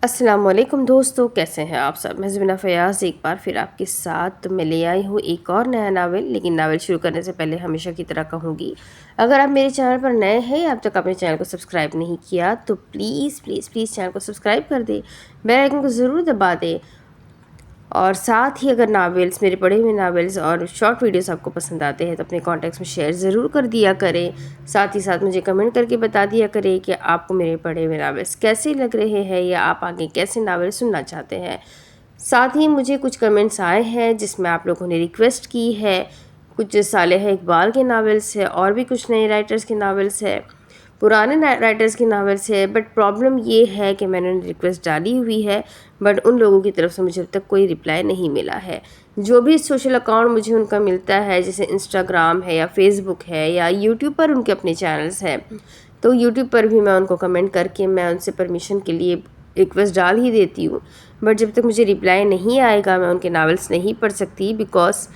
السلام علیکم دوستو، کیسے ہیں آپ سب؟ میں زبینہ فیاض ایک بار پھر آپ کے ساتھ میں لے آئی ہوں ایک اور نیا ناول. لیکن ناول شروع کرنے سے پہلے ہمیشہ کی طرح کہوں گی، اگر آپ میرے چینل پر نئے ہیں اب تک اپنے چینل کو سبسکرائب نہیں کیا تو پلیز پلیز پلیز چینل کو سبسکرائب کر دیں، بیل آئیکن کو ضرور دبا دیں. اور ساتھ ہی اگر ناولز، میرے پڑھے ہوئے ناولز اور شارٹ ویڈیوز آپ کو پسند آتے ہیں تو اپنے کانٹیکٹس میں شیئر ضرور کر دیا کریں. ساتھ ہی ساتھ مجھے کمنٹ کر کے بتا دیا کریں کہ آپ کو میرے پڑھے ہوئے ناولز کیسے لگ رہے ہیں یا آپ آگے کیسے ناول سننا چاہتے ہیں. ساتھ ہی مجھے کچھ کمنٹس آئے ہیں جس میں آپ لوگوں نے ریکویسٹ کی ہے، کچھ صالح اقبال کے ناولز ہے اور بھی کچھ نئے رائٹرز کے ناولز ہے، پرانے رائٹرز کی ناولز ہے. بٹ پرابلم یہ ہے کہ میں نے ریکویسٹ ڈالی ہوئی ہے بٹ ان لوگوں کی طرف سے مجھے اب تک کوئی رپلائی نہیں ملا ہے. جو بھی سوشل اکاؤنٹ مجھے ان کا ملتا ہے، جیسے انسٹاگرام ہے یا فیس بک ہے یا یوٹیوب پر ان کے اپنے چینلز ہیں، تو یوٹیوب پر بھی میں ان کو کمنٹ کر کے میں ان سے پرمیشن کے لیے ریکویسٹ ڈال ہی دیتی ہوں. بٹ جب تک مجھے رپلائی نہیں آئے گا میں ان کے ناولز نہیں پڑھ سکتی، بیکاز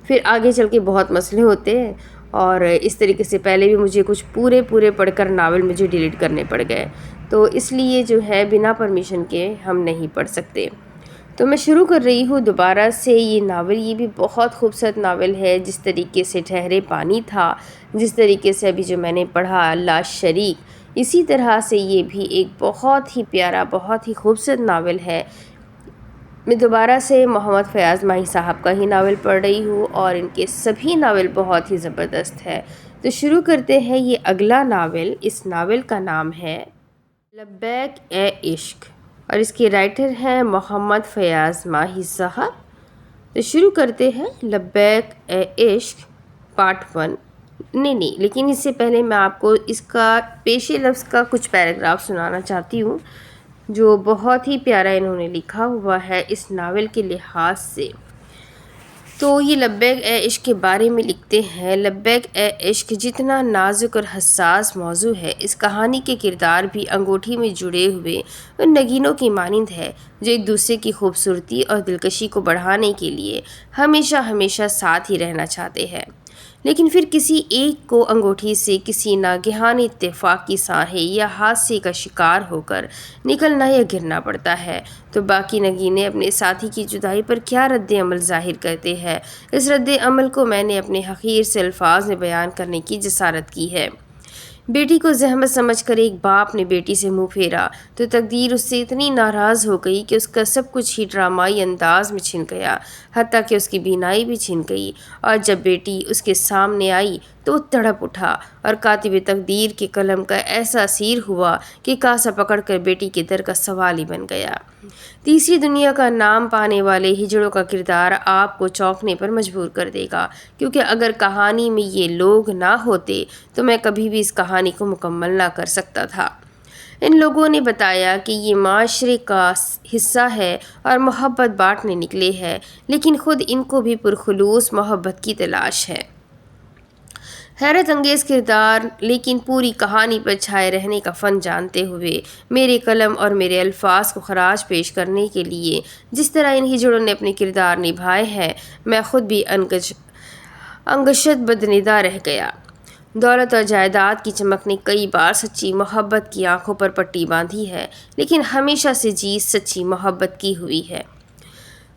پھر آگے چل کے بہت مسئلے ہوتے ہیں. اور اس طریقے سے پہلے بھی مجھے کچھ پورے پڑھ کر ناول مجھے ڈیلیٹ کرنے پڑ گئے، تو اس لیے جو ہے بنا پرمیشن کے ہم نہیں پڑھ سکتے. تو میں شروع کر رہی ہوں دوبارہ سے یہ ناول. یہ بھی بہت خوبصورت ناول ہے. جس طریقے سے ٹھہرے پانی تھا، جس طریقے سے ابھی جو میں نے پڑھا اللہ شریک، اسی طرح سے یہ بھی ایک بہت ہی پیارا، بہت ہی خوبصورت ناول ہے. میں دوبارہ سے محمد فیاض ماہی صاحب کا ہی ناول پڑھ رہی ہوں اور ان کے سبھی ناول بہت ہی زبردست ہے. تو شروع کرتے ہیں یہ اگلا ناول. اس ناول کا نام ہے لبیک اے عشق اور اس کے رائٹر ہیں محمد فیاض ماہی صاحب. تو شروع کرتے ہیں لبیک اے عشق پارٹ 1. نہیں لیکن اس سے پہلے میں آپ کو اس کا پیش لفظ کا کچھ پیراگراف سنانا چاہتی ہوں جو بہت ہی پیارا انہوں نے لکھا ہوا ہے اس ناول کے لحاظ سے. تو یہ لبیک اے عشق کے بارے میں لکھتے ہیں: لبیک اے عشق جتنا نازک اور حساس موضوع ہے، اس کہانی کے کردار بھی انگوٹھی میں جڑے ہوئے ان نگینوں کی مانند ہے جو ایک دوسرے کی خوبصورتی اور دلکشی کو بڑھانے کے لیے ہمیشہ ساتھ ہی رہنا چاہتے ہیں، لیکن پھر کسی ایک کو انگوٹھی سے کسی ناگہان اتفاق کی سانحے یا حادثے کا شکار ہو کر نکلنا یا گرنا پڑتا ہے تو باقی نگینے اپنے ساتھی کی جدائی پر کیا رد عمل ظاہر کرتے ہیں. اس رد عمل کو میں نے اپنے حقیر سے الفاظ میں بیان کرنے کی جسارت کی ہے. بیٹی کو زحمت سمجھ کر ایک باپ نے بیٹی سے منہ پھیرا تو تقدیر اس سے اتنی ناراض ہو گئی کہ اس کا سب کچھ ہی ڈرامائی انداز میں چھن گیا، حتیٰ کہ اس کی بینائی بھی چھن گئی. اور جب بیٹی اس کے سامنے آئی تو وہ تڑپ اٹھا اور کاتب تقدیر کے قلم کا ایسا اسیر ہوا کہ کاسہ پکڑ کر بیٹی کے در کا سوال ہی بن گیا. تیسری دنیا کا نام پانے والے ہجڑوں کا کردار آپ کو چونکنے پر مجبور کر دے گا، کیونکہ اگر کہانی میں یہ لوگ نہ ہوتے تو میں کبھی بھی اس کہانی کو مکمل نہ کر سکتا تھا. ان لوگوں نے بتایا کہ یہ معاشرے کا حصہ ہے اور محبت بانٹنے نکلے ہیں، لیکن خود ان کو بھی پرخلوص محبت کی تلاش ہے. حیرت انگیز کردار، لیکن پوری کہانی پر چھائے رہنے کا فن جانتے ہوئے میرے قلم اور میرے الفاظ کو خراج پیش کرنے کے لیے جس طرح ان ہجڑوں نے اپنے کردار نبھائے ہیں، میں خود بھی انگشت بدندا رہ گیا. دولت اور جائیداد کی چمک نے کئی بار سچی محبت کی آنکھوں پر پٹی باندھی ہے، لیکن ہمیشہ سے جیت سچی محبت کی ہوئی ہے،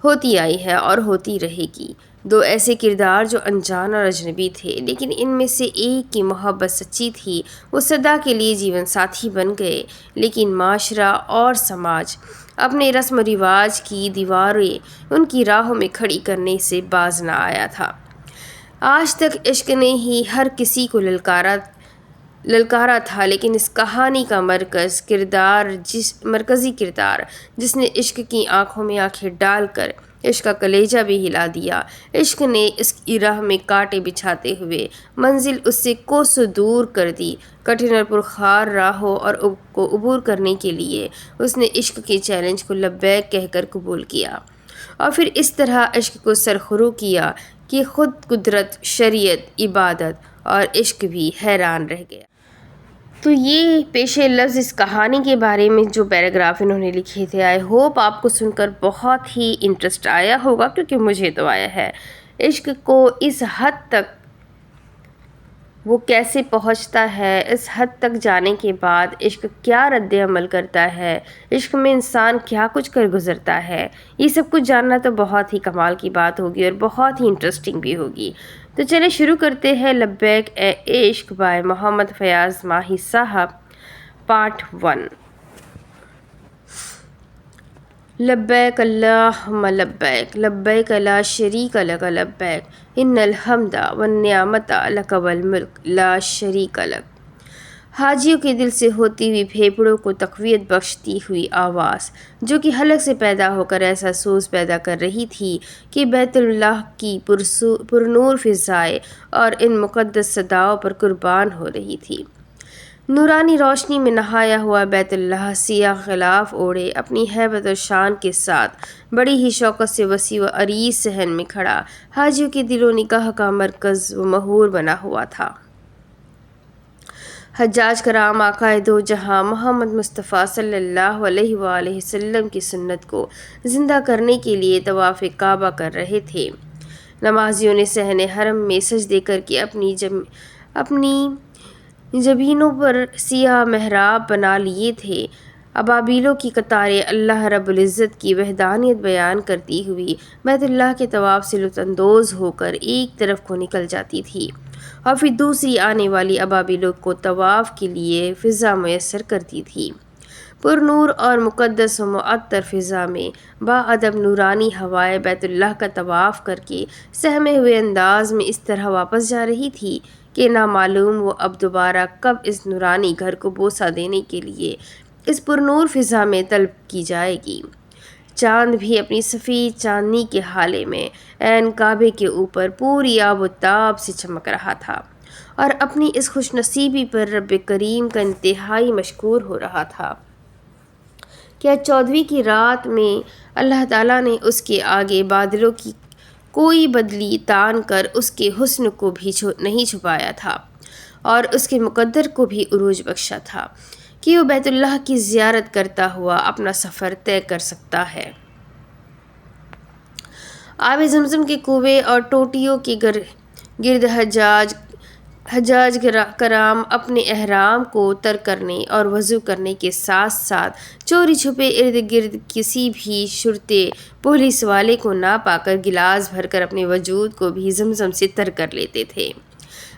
ہوتی آئی ہے اور ہوتی رہے گی. دو ایسے کردار جو انجان اور اجنبی تھے، لیکن ان میں سے ایک کی محبت سچی تھی، وہ سدا کے لیے جیون ساتھی بن گئے، لیکن معاشرہ اور سماج اپنے رسم و رواج کی دیواریں ان کی راہوں میں کھڑی کرنے سے باز نہ آیا تھا. آج تک عشق نے ہی ہر کسی کو للکارا تھا، لیکن اس کہانی کا مرکزی کردار جس نے عشق کی آنکھوں میں آنکھیں ڈال کر عشق کا کلیجہ بھی ہلا دیا، عشق نے اس کی راہ میں کانٹے بچھاتے ہوئے منزل اس سے کوسوں دور کر دی. کٹھن اور پرخار راہوں کو عبور کرنے کے لیے اس نے عشق کے چیلنج کو لبیک کہہ کر قبول کیا اور پھر اس طرح عشق کو سرخرو کیا کہ خود قدرت، شریعت، عبادت اور عشق بھی حیران رہ گیا. تو یہ پیش لفظ اس کہانی کے بارے میں جو پیراگراف انہوں نے لکھے تھے. آئی ہوپ آپ کو سن کر بہت ہی انٹرسٹ آیا ہوگا، کیونکہ مجھے تو آیا ہے. عشق کو اس حد تک وہ کیسے پہنچتا ہے، اس حد تک جانے کے بعد عشق کیا رد عمل کرتا ہے، عشق میں انسان کیا کچھ کر گزرتا ہے، یہ سب کچھ جاننا تو بہت ہی کمال کی بات ہوگی اور بہت ہی انٹرسٹنگ بھی ہوگی۔ تو چلیں شروع کرتے ہیں لبیک اے عشق بائے محمد فیاض ماہی صاحب، پارٹ 1۔ لبیک اللہم لبیک، لبیک لا شریک لک لبیک، ان الحمد والنعمت لک والملک لا شریک لک۔ حاجیوں کے دل سے ہوتی ہوئی پھیپھڑوں کو تقویت بخشتی ہوئی آواز، جو کہ حلق سے پیدا ہو کر ایسا سوز پیدا کر رہی تھی کہ بیت اللہ کی پرنور فضائیں اور ان مقدس صداؤں پر قربان ہو رہی تھی۔ نورانی روشنی میں نہایا ہوا بیت اللہ سیاہ غلاف اوڑھے اپنی ہیبت و شان کے ساتھ بڑی ہی شوقت سے وسیع و عریض صحن میں کھڑا حاجیوں کے دل و نگاہ کا مرکز و محور بنا ہوا تھا۔ حجاج کرام آقائے دو جہاں محمد مصطفیٰ صلی اللہ علیہ وآلہ وسلم کی سنت کو زندہ کرنے کے لیے طواف کعبہ کر رہے تھے۔ نمازیوں نے صحن حرم میں سجدے کر کے اپنی جبینوں پر سیاہ محراب بنا لیے تھے۔ ابابیلوں کی قطاریں اللہ رب العزت کی وحدانیت بیان کرتی ہوئی بیت اللہ کے طواف سے لطف اندوز ہو کر ایک طرف کو نکل جاتی تھی اور پھر دوسری آنے والی ابابیلوں کو طواف کے لیے فضا میسر کرتی تھی۔ پر نور اور مقدس و معطر فضا میں باادب نورانی ہوائیں بیت اللہ کا طواف کر کے سہمے ہوئے انداز میں اس طرح واپس جا رہی تھی کہ نامعلوم وہ اب دوبارہ کب اس نورانی گھر کو بوسہ دینے کے لیے اس پرنور فضا میں طلب کی جائے گی۔ چاند بھی اپنی سفید چاندنی کے ہالے میں عین کعبے کے اوپر پوری آب و تاب سے چمک رہا تھا اور اپنی اس خوش نصیبی پر رب کریم کا انتہائی مشکور ہو رہا تھا۔ کیا 14ویں کی رات میں اللہ تعالیٰ نے اس کے آگے بادلوں کی کوئی بدلی تان کر اس کے حسن کو بھی نہیں چھپایا تھا اور اس کے مقدر کو بھی عروج بخشا تھا کہ وہ بیت اللہ کی زیارت کرتا ہوا اپنا سفر طے کر سکتا ہے۔ آب زمزم کے کنویں اور ٹوٹیوں کے گرد حجاج کرام اپنے احرام کو تر کرنے اور وضو کرنے کے ساتھ ساتھ چوری چھپے ارد گرد کسی بھی شرطے پولیس والے کو نہ پا کر گلاس بھر کر اپنے وجود کو بھی زمزم سے تر کر لیتے تھے۔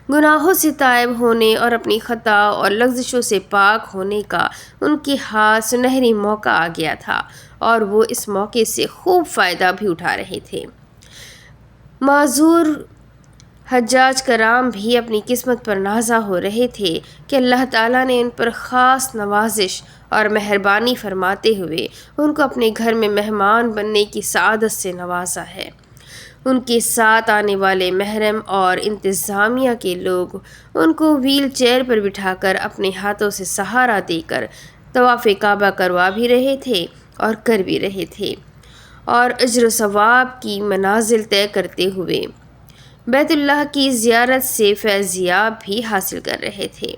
گناہوں سے تائب ہونے اور اپنی خطا اور لغزشوں سے پاک ہونے کا ان کے ہاتھ سنہری موقع آ گیا تھا اور وہ اس موقع سے خوب فائدہ بھی اٹھا رہے تھے۔ معذور حجاج کرام بھی اپنی قسمت پر نازا ہو رہے تھے کہ اللہ تعالیٰ نے ان پر خاص نوازش اور مہربانی فرماتے ہوئے ان کو اپنے گھر میں مہمان بننے کی سعادت سے نوازا ہے۔ ان کے ساتھ آنے والے محرم اور انتظامیہ کے لوگ ان کو ویل چیئر پر بٹھا کر اپنے ہاتھوں سے سہارا دے کر طواف کعبہ کروا بھی رہے تھے اور کر بھی رہے تھے اور اجر و ثواب کی منازل طے کرتے ہوئے بیت اللہ کی زیارت سے فیضیاب بھی حاصل کر رہے تھے۔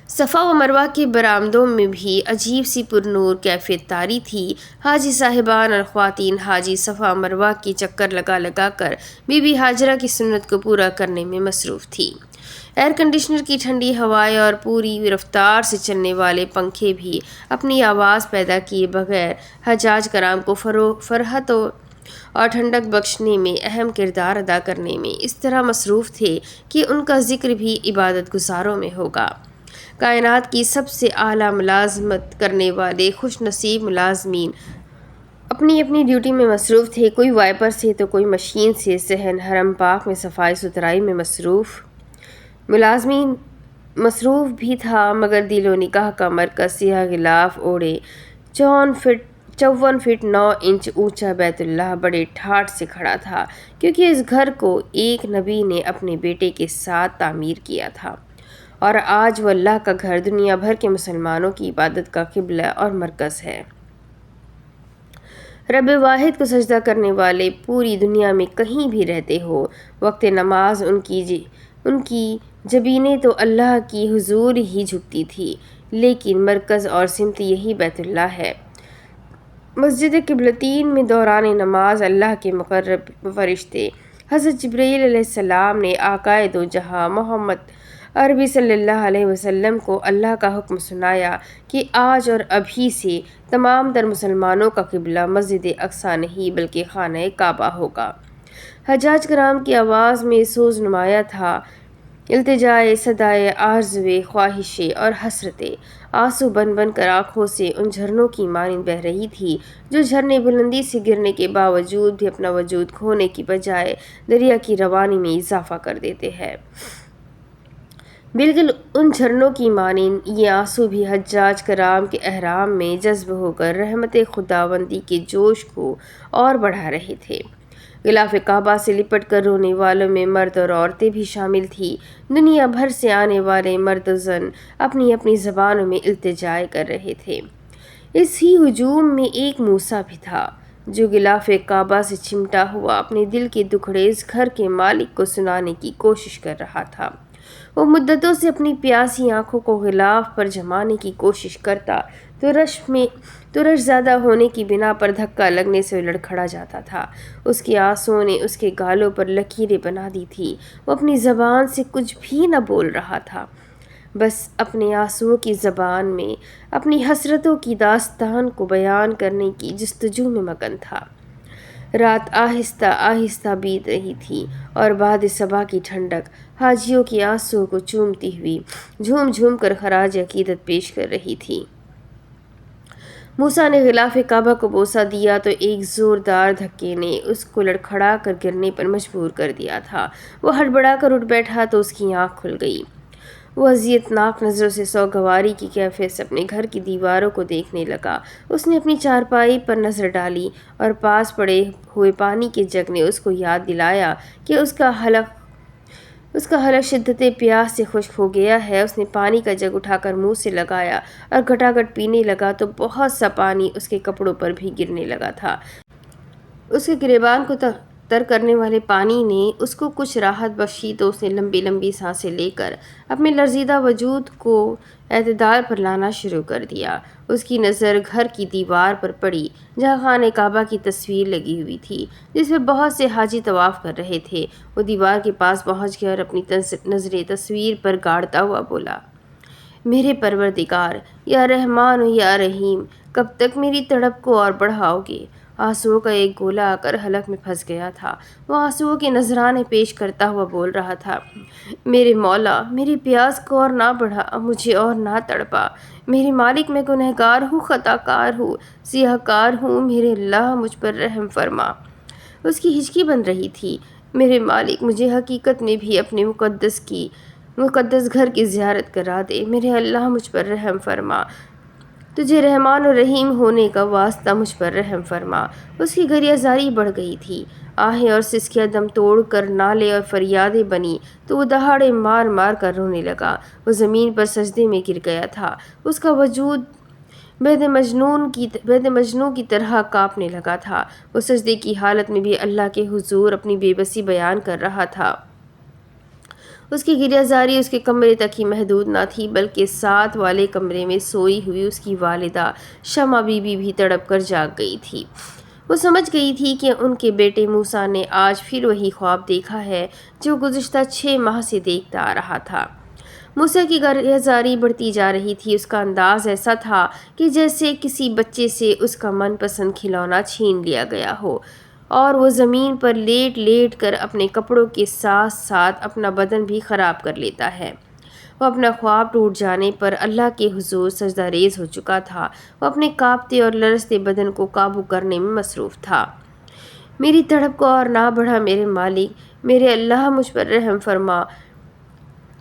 صفا و مروہ کے برآمدوں میں بھی عجیب سی پرنور کیفیت طاری تھی۔ حاجی صاحبان اور خواتین حاجی صفا و مروہ کی چکر لگا کر بی بی ہاجرہ کی سنت کو پورا کرنے میں مصروف تھی۔ ایئر کنڈیشنر کی ٹھنڈی ہوائیں اور پوری رفتار سے چلنے والے پنکھے بھی اپنی آواز پیدا کیے بغیر حجاج کرام کو فرحت اور ٹھنڈک بخشنے میں اہم کردار ادا کرنے میں اس طرح مصروف تھے کہ ان کا ذکر بھی عبادت گزاروں میں ہوگا۔ کائنات کی سب سے اعلیٰ ملازمت کرنے والے خوش نصیب ملازمین اپنی اپنی ڈیوٹی میں مصروف تھے، کوئی وائپر سے تو کوئی مشین سے۔ صحن حرم پاک میں صفائی ستھرائی میں ملازمین مصروف بھی تھا، مگر دل و نگاہ کا مرکز سیاہ غلاف اوڑھے 54 فٹ 9 انچ اونچا بیت اللہ بڑے ٹھاٹھ سے کھڑا تھا، کیونکہ اس گھر کو ایک نبی نے اپنے بیٹے کے ساتھ تعمیر کیا تھا اور آج وہ اللہ کا گھر دنیا بھر کے مسلمانوں کی عبادت کا قبلہ اور مرکز ہے۔ رب واحد کو سجدہ کرنے والے پوری دنیا میں کہیں بھی رہتے ہو، وقت نماز ان کی جبینیں تو اللہ کی حضور ہی جھکتی تھی، لیکن مرکز اور سمت یہی بیت اللہ ہے۔ مسجد قبلتین میں دوران نماز اللہ کے مقرب فرشتے حضرت جبرائیل علیہ السلام نے آقائے دو جہاں محمد عربی صلی اللہ علیہ وسلم کو اللہ کا حکم سنایا کہ آج اور ابھی سے تمام تر مسلمانوں کا قبلہ مسجد اقصیٰ نہیں بلکہ خانہ کعبہ ہوگا۔ حجاج کرام کی آواز میں سوز نمایاں تھا، التجائے، صدائے آرزوئے، خواہشیں اور حسرتیں آنسو بن بن کر آنکھوں سے ان جھرنوں کی مانند بہہ رہی تھی جو جھرنے بلندی سے گرنے کے باوجود بھی اپنا وجود کھونے کی بجائے دریا کی روانی میں اضافہ کر دیتے ہیں۔ بالکل ان جھرنوں کی مانند یہ آنسو بھی حجاج کرام کے احرام میں جذب ہو کر رحمت خداوندی کے جوش کو اور بڑھا رہے تھے۔ غلاف کعبہ سے لپٹ کر رونے والوں میں مرد اور عورتیں بھی شامل تھیں۔ دنیا بھر سے آنے والے مرد و زن اپنی اپنی زبانوں میں التجائے کر رہے تھے۔ اس ہی ہجوم میں ایک موسیٰ بھی تھا جو غلاف کعبہ سے چمٹا ہوا اپنے دل کے دکھڑے اس گھر کے مالک کو سنانے کی کوشش کر رہا تھا۔ وہ مدتوں سے اپنی پیاسی آنکھوں کو غلاف پر جمانے کی کوشش کرتا تو رش زیادہ ہونے کی بنا پر دھکا لگنے سے لڑکھڑا جاتا تھا۔ اس کے آنسوؤں نے اس کے گالوں پر لکیریں بنا دی تھی۔ وہ اپنی زبان سے کچھ بھی نہ بول رہا تھا، بس اپنے آنسوؤں کی زبان میں اپنی حسرتوں کی داستان کو بیان کرنے کی جستجو میں مگن تھا۔ رات آہستہ آہستہ بیت رہی تھی اور بعد صبح کی ٹھنڈک حاجیوں کے آنسوؤں کو چومتی ہوئی جھوم جھوم کر خراج عقیدت پیش کر رہی تھی۔ موسیٰ نے غلاف کعبہ کو بوسہ دیا تو ایک زوردار دھکے نے اس کو لڑکھڑا کر گرنے پر مجبور کر دیا تھا۔ وہ ہڑبڑا کر اٹھ بیٹھا تو اس کی آنکھ کھل گئی۔ وہ اذیتناک نظروں سے سوگواری کی کیفیت سے اپنے گھر کی دیواروں کو دیکھنے لگا۔ اس نے اپنی چارپائی پر نظر ڈالی اور پاس پڑے ہوئے پانی کے جگ نے اس کو یاد دلایا کہ اس کا حلق شدت پیاس سے خشک ہو گیا ہے۔ اس نے پانی کا جگ اٹھا کر منہ سے لگایا اور گھٹاگھٹ پینے لگا تو بہت سا پانی اس کے کپڑوں پر بھی گرنے لگا تھا۔ اس کے گریبان کو تر کرنے والے پانی نے اس کو کچھ راحت بخشی تو اس نے لمبی لمبی سانسیں لے کر اپنے لرزیدہ وجود کو اعتدال پر لانا شروع کر دیا۔ اس کی نظر گھر کی دیوار پر پڑی جہاں خانہ کعبہ کی تصویر لگی ہوئی تھی جس پر بہت سے حاجی طواف کر رہے تھے۔ وہ دیوار کے پاس پہنچ گیا اور اپنی نظریں تصویر پر گاڑتا ہوا بولا، میرے پروردگار، یا رحمان و یا رحیم، کب تک میری تڑپ کو اور بڑھاؤ گے؟ آنسوؤں کا ایک گولا آ کر حلق میں پھنس گیا تھا۔ وہ آنسوؤں کے نذرانے پیش کرتا ہوا بول رہا تھا، میرے مولا، میری پیاس کو اور نہ بڑھا، مجھے اور نہ تڑپا۔ میرے مالک، میں گنہگار ہوں، خطا کار ہوں، سیاہ کار ہوں، میرے اللہ مجھ پر رحم فرما۔ اس کی ہچکی بن رہی تھی۔ میرے مالک، مجھے حقیقت میں بھی اپنے مقدس گھر کی زیارت کرا دے۔ میرے اللہ مجھ پر رحم فرما، تجھے رحمان و رحیم ہونے کا واسطہ مجھ پر رحم فرما۔ اس کی گریہ زاری بڑھ گئی تھی۔ آہیں اور سسکیاں دم توڑ کر نالے اور فریادیں بنی تو وہ دہاڑے مار مار کر رونے لگا۔ وہ زمین پر سجدے میں گر گیا تھا۔ اس کا وجود بید مجنون کی طرح کانپنے لگا تھا۔ وہ سجدے کی حالت میں بھی اللہ کے حضور اپنی بے بسی بیان کر رہا تھا۔ اس کی گریہ زاری اس کے کمرے تک ہی محدود نہ تھی بلکہ ساتھ والے کمرے میں سوئی ہوئی اس کی والدہ شمع بی بی بھی تڑپ کر جاگ گئی تھی۔ وہ سمجھ گئی تھی کہ ان کے بیٹے موسیٰ نے آج پھر وہی خواب دیکھا ہے جو گزشتہ 6 ماہ سے دیکھتا آ رہا تھا۔ موسیٰ کی گریہ زاری بڑھتی جا رہی تھی۔ اس کا انداز ایسا تھا کہ جیسے کسی بچے سے اس کا من پسند کھلونا چھین لیا گیا ہو، اور وہ زمین پر لیٹ لیٹ کر اپنے کپڑوں کے ساتھ ساتھ اپنا بدن بھی خراب کر لیتا ہے۔ وہ اپنا خواب ٹوٹ جانے پر اللہ کے حضور سجدہ ریز ہو چکا تھا۔ وہ اپنے کانپتے اور لرزتے بدن کو قابو کرنے میں مصروف تھا۔ میری تڑپ کو اور نہ بڑھا میرے مالک، میرے اللہ مجھ پر رحم فرما،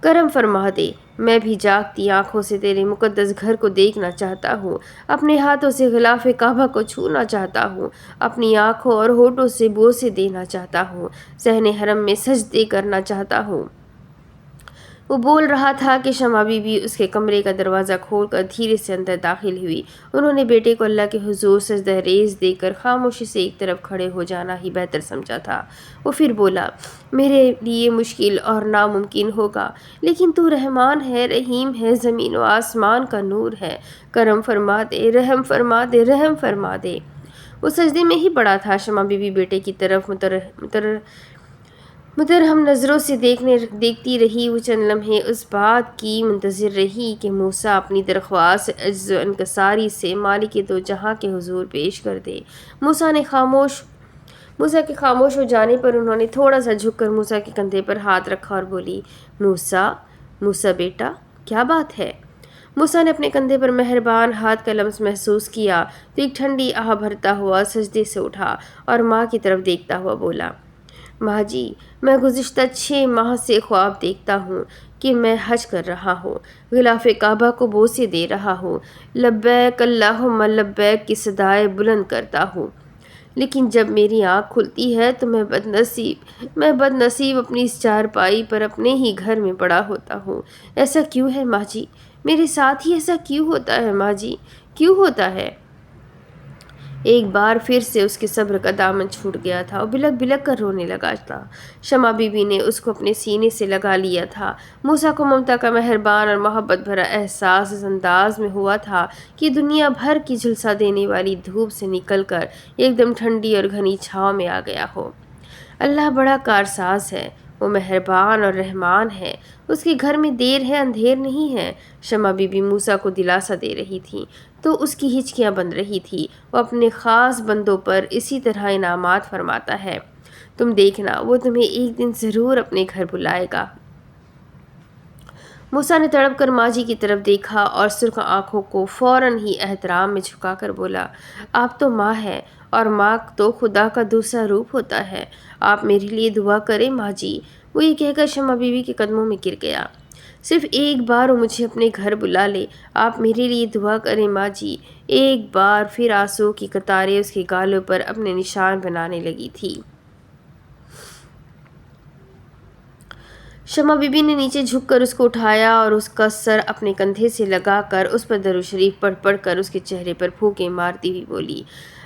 کرم فرما دے۔ میں بھی جاگتی آنکھوں سے تیرے مقدس گھر کو دیکھنا چاہتا ہوں، اپنے ہاتھوں سے غلاف کعبہ کو چھونا چاہتا ہوں، اپنی آنکھوں اور ہونٹوں سے بوسے دینا چاہتا ہوں، صحن حرم میں سجدے کرنا چاہتا ہوں۔ وہ بول رہا تھا کہ شمع بی بی اس کے کمرے کا دروازہ کھول کر دھیرے سے اندر داخل ہوئی۔ انہوں نے بیٹے کو اللہ کے حضور سجدہ ریز دیکھ کر خاموشی سے ایک طرف کھڑے ہو جانا ہی بہتر سمجھا تھا۔ وہ پھر بولا، میرے لیے مشکل اور ناممکن ہوگا، لیکن تو رحمان ہے، رحیم ہے، زمین و آسمان کا نور ہے، کرم فرما دے، رحم فرما دے، رحم فرما دے۔ وہ سجدے میں ہی پڑا تھا۔ شمع بی بی بیٹے کی طرف مترہم نظروں سے دیکھتی رہی۔ وہ چند لمحے اس بات کی منتظر رہی کہ موسیٰ اپنی درخواست عجز و انکساری سے مالک دو جہاں کے حضور پیش کر دے۔ موسیٰ کے خاموش ہو جانے پر انہوں نے تھوڑا سا جھک کر موسیٰ کے کندھے پر ہاتھ رکھا اور بولی، موسیٰ بیٹا، کیا بات ہے؟ موسیٰ نے اپنے کندھے پر مہربان ہاتھ کا لمس محسوس کیا تو ایک ٹھنڈی آہ بھرتا ہوا سجدے سے اٹھا اور ماں کی طرف دیکھتا ہوا بولا، ماں جی، میں گزشتہ 6 ماہ سے خواب دیکھتا ہوں کہ میں حج کر رہا ہوں، غلاف کعبہ کو بوسے دے رہا ہوں، لبیک اللہم لبیک کی صدائے بلند کرتا ہوں، لیکن جب میری آنکھ کھلتی ہے تو میں بد نصیب اپنی اس چارپائی پر اپنے ہی گھر میں پڑا ہوتا ہوں۔ ایسا کیوں ہے ماں جی؟ میرے ساتھ ہی ایسا کیوں ہوتا ہے ماں جی؟ کیوں ہوتا ہے؟ ایک بار پھر سے اس کے صبر کا دامن چھوٹ گیا تھا اور بلک بلک کر رونے لگا تھا۔ شمع بی بی نے اس کو اپنے سینے سے لگا لیا تھا۔ موسیٰ کو ممتا کا مہربان اور محبت بھرا احساس اس انداز میں ہوا تھا کہ دنیا بھر کی جھلسا دینے والی دھوپ سے نکل کر ایک دم ٹھنڈی اور گھنی چھاؤں میں آ گیا ہو۔ اللہ بڑا کارساز ہے، وہ مہربان اور رحمان ہے، اس کے گھر میں دیر ہے اندھیر نہیں ہے۔ شمع بی بی موسیٰ کو دلاسا دے رہی تھی تو اس کی ہچکیاں بن رہی تھی۔ وہ اپنے خاص بندوں پر اسی طرح انعامات فرماتا ہے، تم دیکھنا وہ تمہیں ایک دن ضرور اپنے گھر بلائے گا۔ موسیٰ نے تڑپ کر ماں جی کی طرف دیکھا اور سرخ آنکھوں کو فوراً ہی احترام میں جھکا کر بولا، آپ تو ماں ہے اور ماں تو خدا کا دوسرا روپ ہوتا ہے، آپ میرے لیے دعا کریں ماں جی۔ وہ یہ کہہ کر شمع بی بی کے قدموں میں گر گیا۔ صرف ایک بار وہ مجھے اپنے گھر بلا لے، آپ میرے لیے دعا کریں ماں جی۔ ایک بار پھر آنسوؤں کی قطاریں اس کے گالوں پر اپنے نشان بنانے لگی تھی۔ شمع بی بی نے نیچے جھک کر اس کو اٹھایا اور اس کا سر اپنے کندھے سے لگا کر اس پر درود شریف پڑھ پڑھ کر اس کے چہرے پر پھونکے مارتی ہوئی بولی،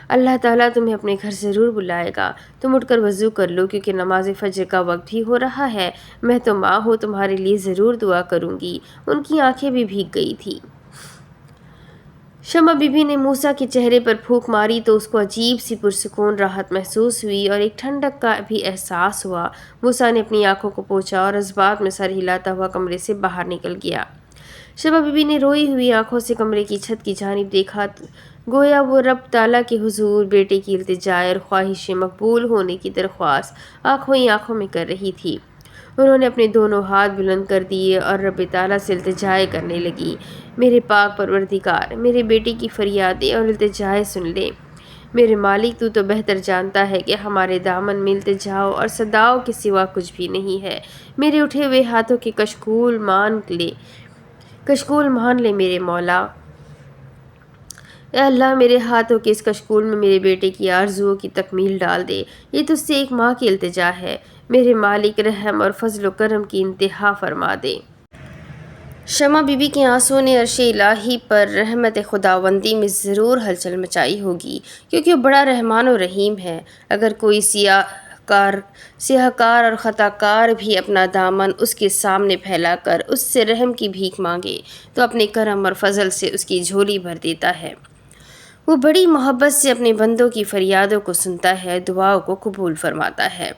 اللہ تعالیٰ تمہیں اپنے گھر ضرور بلائے گا، تم اٹھ کر وضو کر لو کیونکہ نماز فجر کا وقت بھی ہو رہا ہے، میں تو ماں ہوں، تمہارے لیے ضرور دعا کروں گی۔ ان کی آنکھیں بھی بھیگ گئی تھیں۔ شمع بی بی نے موسیٰ کے چہرے پر پھونک ماری تو اس کو عجیب سی پرسکون راحت محسوس ہوئی اور ایک ٹھنڈک کا بھی احساس ہوا۔ موسیٰ نے اپنی آنکھوں کو پوچھا اور جذبات میں سر ہلاتا ہوا کمرے سے باہر نکل گیا۔ شمع بی بی نے روئی ہوئی آنکھوں سے کمرے کی چھت کی جانب دیکھا، گویا وہ رب تعالیٰ کے حضور بیٹے کی التجائے اور خواہش مقبول ہونے کی درخواست آنکھوں ہی آنکھوں میں کر رہی تھی۔ انہوں نے اپنے دونوں ہاتھ بلند کر دیے اور رب تعالیٰ سے التجائے کرنے لگی، میرے پاک پروردگار، میرے بیٹے کی فریادیں اور التجائے سن لے۔ میرے مالک، تو بہتر جانتا ہے کہ ہمارے دامن میں التجاؤں اور صداؤں کے سوا کچھ بھی نہیں ہے۔ میرے اٹھے ہوئے ہاتھوں کے کشکول مان لے میرے مولا۔ اے اللہ، میرے ہاتھوں کے اس کشکول میں میرے بیٹے کی آرزوؤں کی تکمیل ڈال دے۔ یہ تجھ سے ایک ماں کی التجا ہے، میرے مالک، رحم اور فضل و کرم کی انتہا فرما دے۔ شمع بی بی کے آنسوؤں نے عرش الہی پر رحمت خداوندی میں ضرور ہلچل مچائی ہوگی، کیونکہ وہ بڑا رحمان و رحیم ہے۔ اگر کوئی سیاہ کار اور خطا کار بھی اپنا دامن اس کے سامنے پھیلا کر اس سے رحم کی بھیک مانگے تو اپنے کرم اور فضل سے اس کی جھولی بھر دیتا ہے۔ وہ بڑی محبت سے اپنے بندوں کی فریادوں کو سنتا ہے، دعاؤں کو قبول فرماتا ہے۔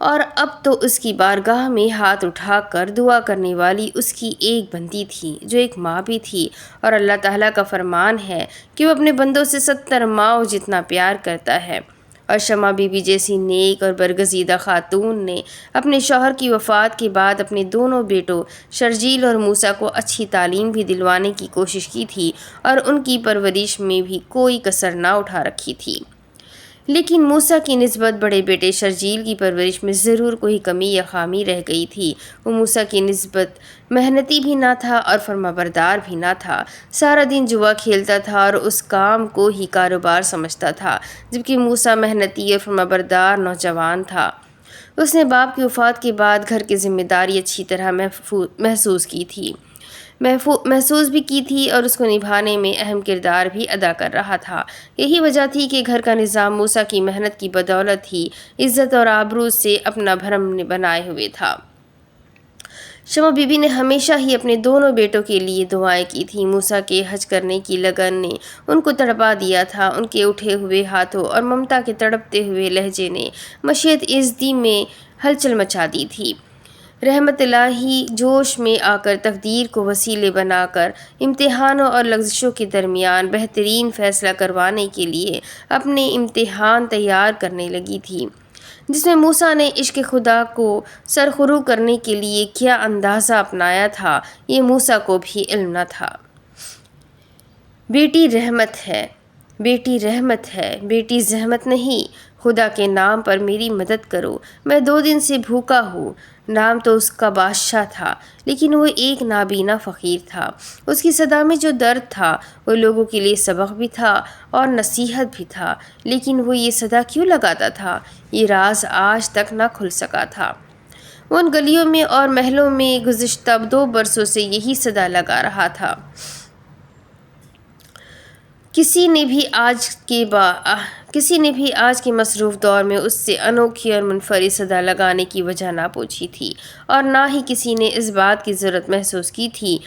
اور اب تو اس کی بارگاہ میں ہاتھ اٹھا کر دعا کرنے والی اس کی ایک بندی تھی جو ایک ماں بھی تھی، اور اللہ تعالیٰ کا فرمان ہے کہ وہ اپنے بندوں سے 70 ماؤں جتنا پیار کرتا ہے۔ اور شمع بی بی جیسی نیک اور برگزیدہ خاتون نے اپنے شوہر کی وفات کے بعد اپنے دونوں بیٹوں شرجیل اور موسیٰ کو اچھی تعلیم بھی دلوانے کی کوشش کی تھی اور ان کی پرورش میں بھی کوئی کسر نہ اٹھا رکھی تھی۔ لیکن موسیٰ کی نسبت بڑے بیٹے شرجیل کی پرورش میں ضرور کوئی کمی یا خامی رہ گئی تھی۔ وہ موسیٰ کی نسبت محنتی بھی نہ تھا اور فرمانبردار بھی نہ تھا، سارا دن جوا کھیلتا تھا اور اس کام کو ہی کاروبار سمجھتا تھا، جبکہ موسیٰ محنتی اور فرمانبردار نوجوان تھا۔ اس نے باپ کی وفات کے بعد گھر کی ذمہ داری اچھی طرح محسوس بھی کی تھی اور اس کو نبھانے میں اہم کردار بھی ادا کر رہا تھا۔ یہی وجہ تھی کہ گھر کا نظام موسیٰ کی محنت کی بدولت ہی عزت اور آبرو سے اپنا بھرم بنائے ہوئے تھا۔ شمع بی بی نے ہمیشہ ہی اپنے دونوں بیٹوں کے لیے دعائیں کی تھیں۔ موسیٰ کے حج کرنے کی لگن نے ان کو تڑپا دیا تھا۔ ان کے اٹھے ہوئے ہاتھوں اور ممتا کے تڑپتے ہوئے لہجے نے مشیت ازدی میں ہلچل مچا دی تھی۔ رحمت الہی جوش میں آ کر تقدیر کو وسیلے بنا کر امتحانوں اور لغزشوں کے درمیان بہترین فیصلہ کروانے کے لیے اپنے امتحان تیار کرنے لگی تھی، جس میں موسیٰ نے عشق خدا کو سرخرو کرنے کے لیے کیا اندازہ اپنایا تھا، یہ موسیٰ کو بھی علم نہ تھا۔ بیٹی رحمت ہے، بیٹی رحمت ہے، بیٹی زحمت نہیں، خدا کے نام پر میری مدد کرو، میں 2 دن سے بھوکا ہوں۔ نام تو اس کا بادشاہ تھا، لیکن وہ ایک نابینا فقیر تھا۔ اس کی صدا میں جو درد تھا وہ لوگوں کے لیے سبق بھی تھا اور نصیحت بھی تھا، لیکن وہ یہ صدا کیوں لگاتا تھا، یہ راز آج تک نہ کھل سکا تھا۔ وہ ان گلیوں میں اور محلوں میں گزشتہ 2 برسوں سے یہی صدا لگا رہا تھا۔ کسی نے بھی آج کے مصروف دور میں اس سے انوکھی اور منفرد صدا لگانے کی وجہ نہ پوچھی تھی، اور نہ ہی کسی نے اس بات کی ضرورت محسوس کی تھی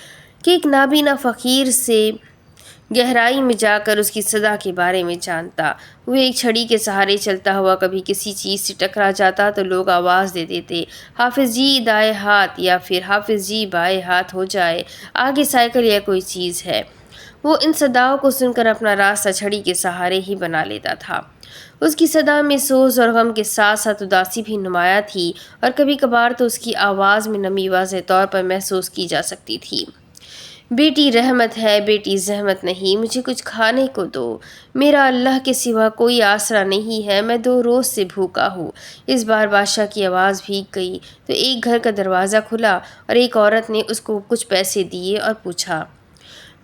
کہ ایک نابینا فقیر سے گہرائی میں جا کر اس کی صدا کے بارے میں جانتا۔ وہ ایک چھڑی کے سہارے چلتا ہوا کبھی کسی چیز سے ٹکرا جاتا تو لوگ آواز دے دیتے، حافظ جی دائیں ہاتھ، یا پھر حافظ جی بائیں ہاتھ ہو جائے، آگے سائیکل یا کوئی چیز ہے۔ وہ ان صداؤں کو سن کر اپنا راستہ چھڑی کے سہارے ہی بنا لیتا تھا۔ اس کی صدا میں سوز اور غم کے ساتھ ساتھ اداسی بھی نمایاں تھی، اور کبھی کبھار تو اس کی آواز میں نمی واضح طور پر محسوس کی جا سکتی تھی۔ بیٹی رحمت ہے، بیٹی زحمت نہیں، مجھے کچھ کھانے کو دو، میرا اللہ کے سوا کوئی آسرا نہیں ہے، میں 2 روز سے بھوکا ہوں۔ اس بار بادشاہ کی آواز بھیگ گئی تو ایک گھر کا دروازہ کھلا اور ایک عورت نے اس کو کچھ پیسے دیے اور پوچھا،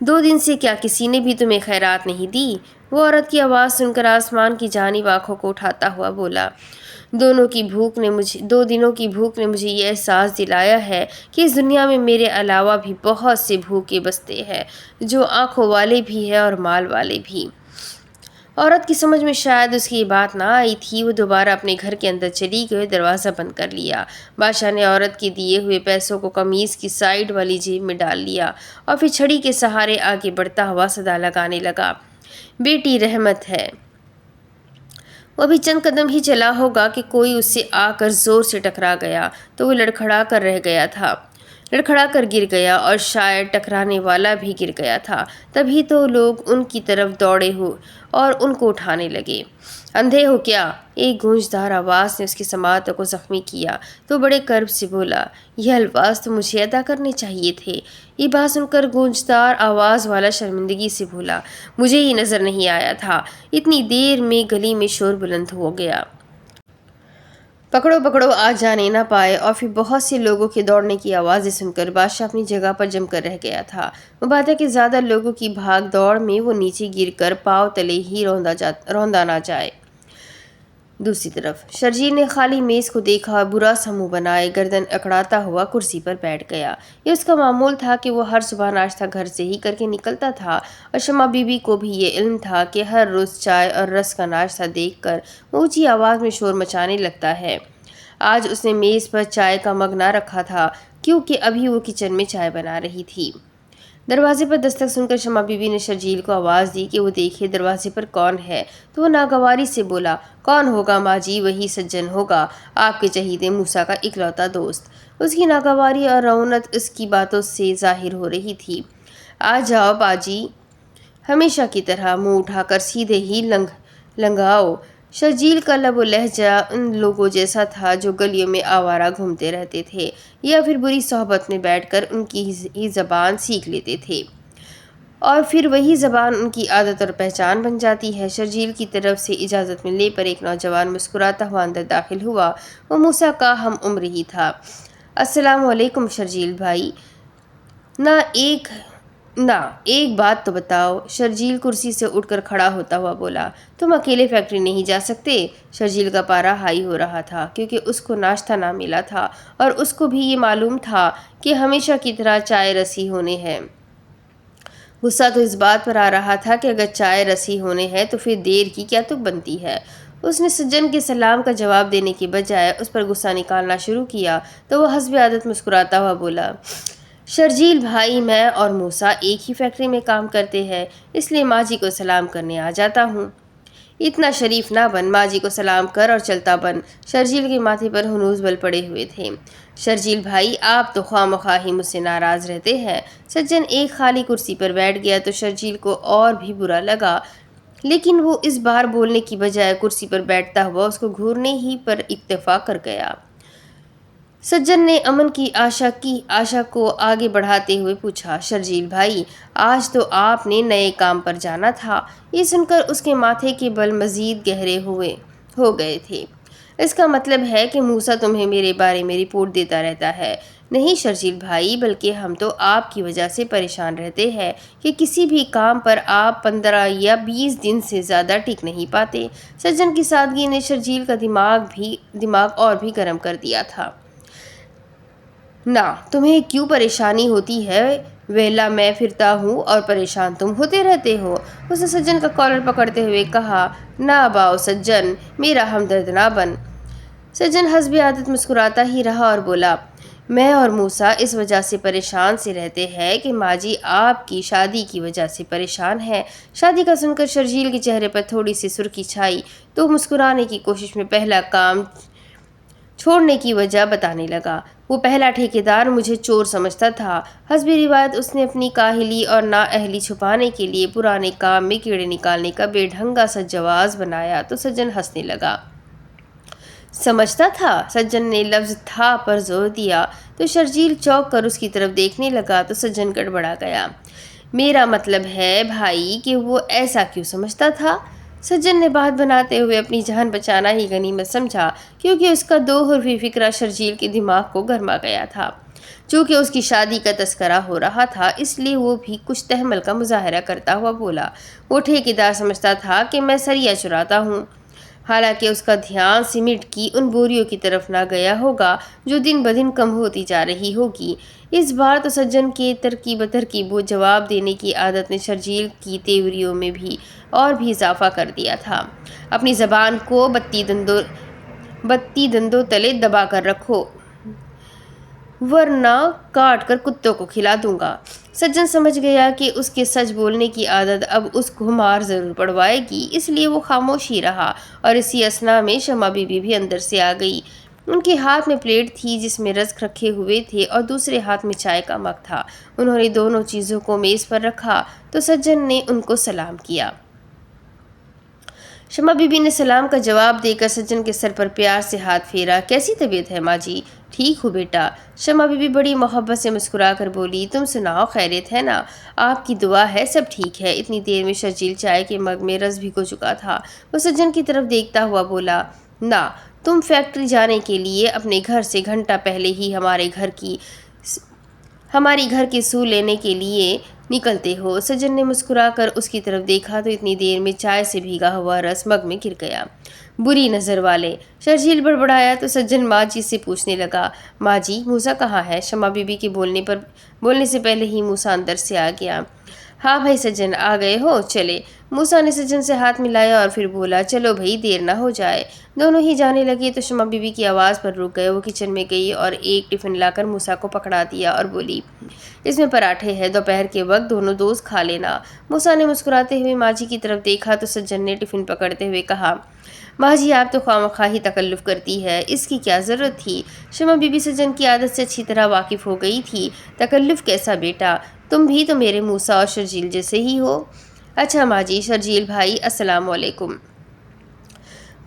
2 دن سے کیا کسی نے بھی تمہیں خیرات نہیں دی؟ وہ عورت کی آواز سن کر آسمان کی جانب آنکھوں کو اٹھاتا ہوا بولا، 2 دنوں کی بھوک نے مجھے یہ احساس دلایا ہے کہ اس دنیا میں میرے علاوہ بھی بہت سے بھوکے بستے ہیں، جو آنکھوں والے بھی ہیں اور مال والے بھی۔ عورت کی سمجھ میں شاید اس کی یہ بات نہ آئی تھی۔ وہ دوبارہ اپنے گھر کے اندر چلی گئی، دروازہ بند کر لیا۔ بادشاہ نے عورت کے دیے ہوئے پیسوں کو قمیص کی سائیڈ والی جیب میں ڈال لیا اور پھر چھڑی کے سہارے آگے بڑھتا ہوا صدا لگانے لگا، بیٹی رحمت ہے۔ وہ ابھی چند قدم ہی چلا ہوگا کہ کوئی اس سے آ کر زور سے ٹکرا گیا تو وہ لڑکھڑا کر گر گیا، اور شاید ٹکرانے والا بھی گر گیا تھا۔ تبھی تو لوگ ان کی طرف دوڑے اور ان کو اٹھانے لگے۔ اندھے ہو کیا؟ ایک گونجدار آواز نے اس کی سماعتوں کو زخمی کیا تو بڑے کرب سے بولا، یہ الفاظ تو مجھے ادا کرنے چاہیے تھے۔ یہ بات سن کر گونجدار آواز والا شرمندگی سے بولا، مجھے ہی نظر نہیں آیا تھا، اتنی دیر میں گلی میں شور بلند ہو گیا۔ پکڑو آج جانے نہ پائے، اور پھر بہت سے لوگوں کے دوڑنے کی آوازیں سن کر بادشاہ اپنی جگہ پر جم کر رہ گیا تھا۔ وہ بات ہے کہ زیادہ لوگوں کی بھاگ دوڑ میں وہ نیچے گر کر پاؤں تلے ہی روندا نہ جائے۔ دوسری طرف شرجیل نے خالی میز کو دیکھا اور برا سا منہ بنائے گردن اکڑاتا ہوا کرسی پر بیٹھ گیا۔ یہ اس کا معمول تھا کہ وہ ہر صبح ناشتہ گھر سے ہی کر کے نکلتا تھا، اور شمع بی بی کو بھی یہ علم تھا کہ ہر روز چائے اور رس کا ناشتہ دیکھ کر وہ اونچی آواز میں شور مچانے لگتا ہے۔ آج اس نے میز پر چائے کا مگ نہ رکھا تھا کیونکہ ابھی وہ کچن میں چائے بنا رہی تھی۔ دروازے پر دستک سن کر شمع بی بی نے شرجیل کو آواز دی کہ وہ دیکھے دروازے پر کون ہے، تو وہ ناگواری سے بولا، کون ہوگا ماں جی، وہی سجن ہوگا، آپ کے چہیتے موسیٰ کا اکلوتا دوست۔ اس کی ناگواری اور رعونت اس کی باتوں سے ظاہر ہو رہی تھی۔ آ جاؤ باجی، ہمیشہ کی طرح منہ اٹھا کر سیدھے ہی لنگاؤ۔ شرجیل کا لب و لہجہ ان لوگوں جیسا تھا جو گلیوں میں آوارہ گھومتے رہتے تھے یا پھر بری صحبت میں بیٹھ کر ان کی ہی زبان سیکھ لیتے تھے، اور پھر وہی زبان ان کی عادت اور پہچان بن جاتی ہے۔ شرجیل کی طرف سے اجازت ملنے پر ایک نوجوان مسکراتا ہوا اندر داخل ہوا۔ وہ موسیٰ کا ہم عمر ہی تھا۔ السلام علیکم شرجیل بھائی، ایک بات تو بتاؤ۔ شرجیل کرسی سے اٹھ کر کھڑا ہوتا ہوا بولا، تم اکیلے فیکٹری نہیں جا سکتے؟ شرجیل کا پارا ہائی ہو رہا تھا کیونکہ اس کو ناشتہ نہ ملا تھا، اور اس کو بھی یہ معلوم تھا کہ ہمیشہ کی طرح چائے رسی ہونے ہے۔ غصہ تو اس بات پر آ رہا تھا کہ اگر چائے رسی ہونے ہے تو پھر دیر کی کیا تک بنتی ہے۔ اس نے سجن کے سلام کا جواب دینے کی بجائے اس پر غصہ نکالنا شروع کیا تو وہ حسب عادت مسکراتا ہوا بولا، شرجیل بھائی، میں اور موسیٰ ایک ہی فیکٹری میں کام کرتے ہیں، اس لیے ماں جی کو سلام کرنے آ جاتا ہوں۔ اتنا شریف نہ بن، ماں جی کو سلام کر اور چلتا بن۔ شرجیل کے ماتھے پر ہنوز بل پڑے ہوئے تھے۔ شرجیل بھائی، آپ تو خواہ مخواہ ہی مجھ سے ناراض رہتے ہیں۔ سجن ایک خالی کرسی پر بیٹھ گیا تو شرجیل کو اور بھی برا لگا، لیکن وہ اس بار بولنے کی بجائے کرسی پر بیٹھتا ہوا اس کو گھورنے ہی پر اکتفا کر گیا۔ سجن نے امن کی آشا کو آگے بڑھاتے ہوئے پوچھا، شرجیل بھائی، آج تو آپ نے نئے کام پر جانا تھا۔ یہ سن کر اس کے ماتھے کے بل مزید گہرے ہو گئے تھے۔ اس کا مطلب ہے کہ موسیٰ تمہیں میرے بارے میں رپورٹ دیتا رہتا ہے؟ نہیں شرجیل بھائی، بلکہ ہم تو آپ کی وجہ سے پریشان رہتے ہیں کہ کسی بھی کام پر آپ 15 یا 20 دن سے زیادہ ٹک نہیں پاتے۔ سجن کی سادگی نے شرجیل کا دماغ اور بھی گرم کر دیا تھا۔ نہ، تمہیں کیوں پریشانی ہوتی ہے؟ ویلا میں پھرتا ہوں اور پریشان تم ہوتے رہتے ہو۔ اس نے سجن کا کالر پکڑتے ہوئے کہا، نہ باؤ سجن، میرا ہمدرد نہ بن۔ سجن حسب عادت مسکراتا ہی رہا اور بولا، میں اور موسیٰ اس وجہ سے پریشان سے رہتے ہیں کہ ماں جی آپ کی شادی کی وجہ سے پریشان ہے۔ شادی کا سن کر شرجیل کے چہرے پر تھوڑی سی سرخی چھائی تو مسکرانے کی کوشش میں پہلا کام چھوڑنے کی وجہ بتانے لگا۔ وہ پہلا ٹھیکیدار مجھے چور سمجھتا تھا۔ حسب روایت اس نے اپنی کاہلی اور نااہلی چھپانے کے لیے پرانے کام میں کیڑے نکالنے کا بے ڈھنگا سا جواز بنایا تو سجن ہنسنے لگا۔ سمجھتا تھا؟ سجن نے لفظ تھا پر زور دیا تو شرجیل چونک کر اس کی طرف دیکھنے لگا تو سجن گڑبڑا گیا۔ میرا مطلب ہے بھائی کہ وہ ایسا کیوں سمجھتا تھا؟ سجن نے بات بناتے ہوئے اپنی جان بچانا ہی غنیمت سمجھا، کیونکہ اس کا دو حرفی فکرہ شرجیل کے دماغ کو گرما گیا تھا۔ چونکہ اس کی شادی کا تذکرہ ہو رہا تھا، اس لیے وہ بھی کچھ تحمل کا مظاہرہ کرتا ہوا بولا، وہ ٹھیکیدار سمجھتا تھا کہ میں سریا چراتا ہوں۔ حالانکہ اس کا دھیان سیمنٹ کی ان بوریوں کی طرف نہ گیا ہوگا جو دن بدن کم ہوتی جا رہی ہوگی۔ اس بار تو سجن کے ترکیب جواب دینے کی عادت نے شرجیل کی تیوریوں میں بھی اور بھی اضافہ کر دیا تھا۔ اپنی زبان کو بتی دندوں تلے دبا کر رکھو، ورنہ کاٹ کر کتوں کو کھلا دوں گا۔ سجن سمجھ گیا کہ اس کے سچ بولنے کی عادت اب اس کو مار ضرور پڑوائے گی، اس لیے وہ خاموش ہی رہا، اور اسی اثنا میں شمع بی بی بھی اندر سے آ گئی۔ ان کے ہاتھ میں پلیٹ تھی جس میں رزق رکھے ہوئے تھے اور دوسرے ہاتھ میں چائے کا مگ تھا۔ انہوں نے دونوں چیزوں کو میز پر رکھا تو سجن نے ان کو سلام کیا۔ شمع بی بی نے سلام کا جواب دے کر سجن کے سر پر پیار سے ہاتھ پھیرا۔ کیسی طبیعت ہے ماں جی؟ ٹھیک ہو بیٹا؟ شمع بی بی بڑی محبت سے مسکرا کر بولی، تم سناؤ، خیریت ہے نا؟ آپ کی دعا ہے سب ٹھیک ہے۔ اتنی دیر میں شرجیل چائے کے مگ میں رس بھگو چکا تھا۔ وہ سجن کی طرف دیکھتا ہوا بولا، نہ، تم فیکٹری جانے کے لیے اپنے گھر سے گھنٹہ پہلے ہی ہماری گھر کی سو لینے کے لیے نکلتے ہو۔ سجن نے مسکرا کر اس کی طرف دیکھا تو اتنی دیر میں چائے سے بھیگا ہوا رس مگ میں گر گیا۔ بری نظر والے، شرجیل بڑبڑایا تو سجن ماں جی سے پوچھنے لگا، ماں جی، موسیٰ کہاں ہے؟ شمع بی بی کے بولنے سے پہلے ہی موسیٰ اندر سے آ گیا۔ ہاں بھائی سجن، آ گئے ہو، چلے۔ موسیٰ نے سجن سے ہاتھ ملایا اور پھر بولا، چلو بھائی، دیر نہ ہو جائے۔ دونوں ہی جانے لگے تو شمع بی بی کی آواز پر رک گئے۔ وہ کچن میں گئی اور ایک ٹفن لا کر موسیٰ کو پکڑا دیا اور بولی، اس میں پراٹھے ہے، دوپہر کے وقت دونوں دوست کھا لینا۔ موسیٰ نے مسکراتے ہوئے ماں جی کی طرف دیکھا تو سجن نے ٹفن پکڑتے ہوئے کہا، ماں جی آپ تو خواہ مخواہ ہی تکلف کرتی ہے، اس کی کیا ضرورت تھی؟ شمع بی بی سجن کی عادت سے اچھی طرح واقف ہو گئی تھی۔ تکلف کیسا بیٹا؟ تم بھی تو میرے موسیٰ اور شرجیل جیسے ہی ہو۔ اچھا ماں جی، شرجیل بھائی السلام علیکم۔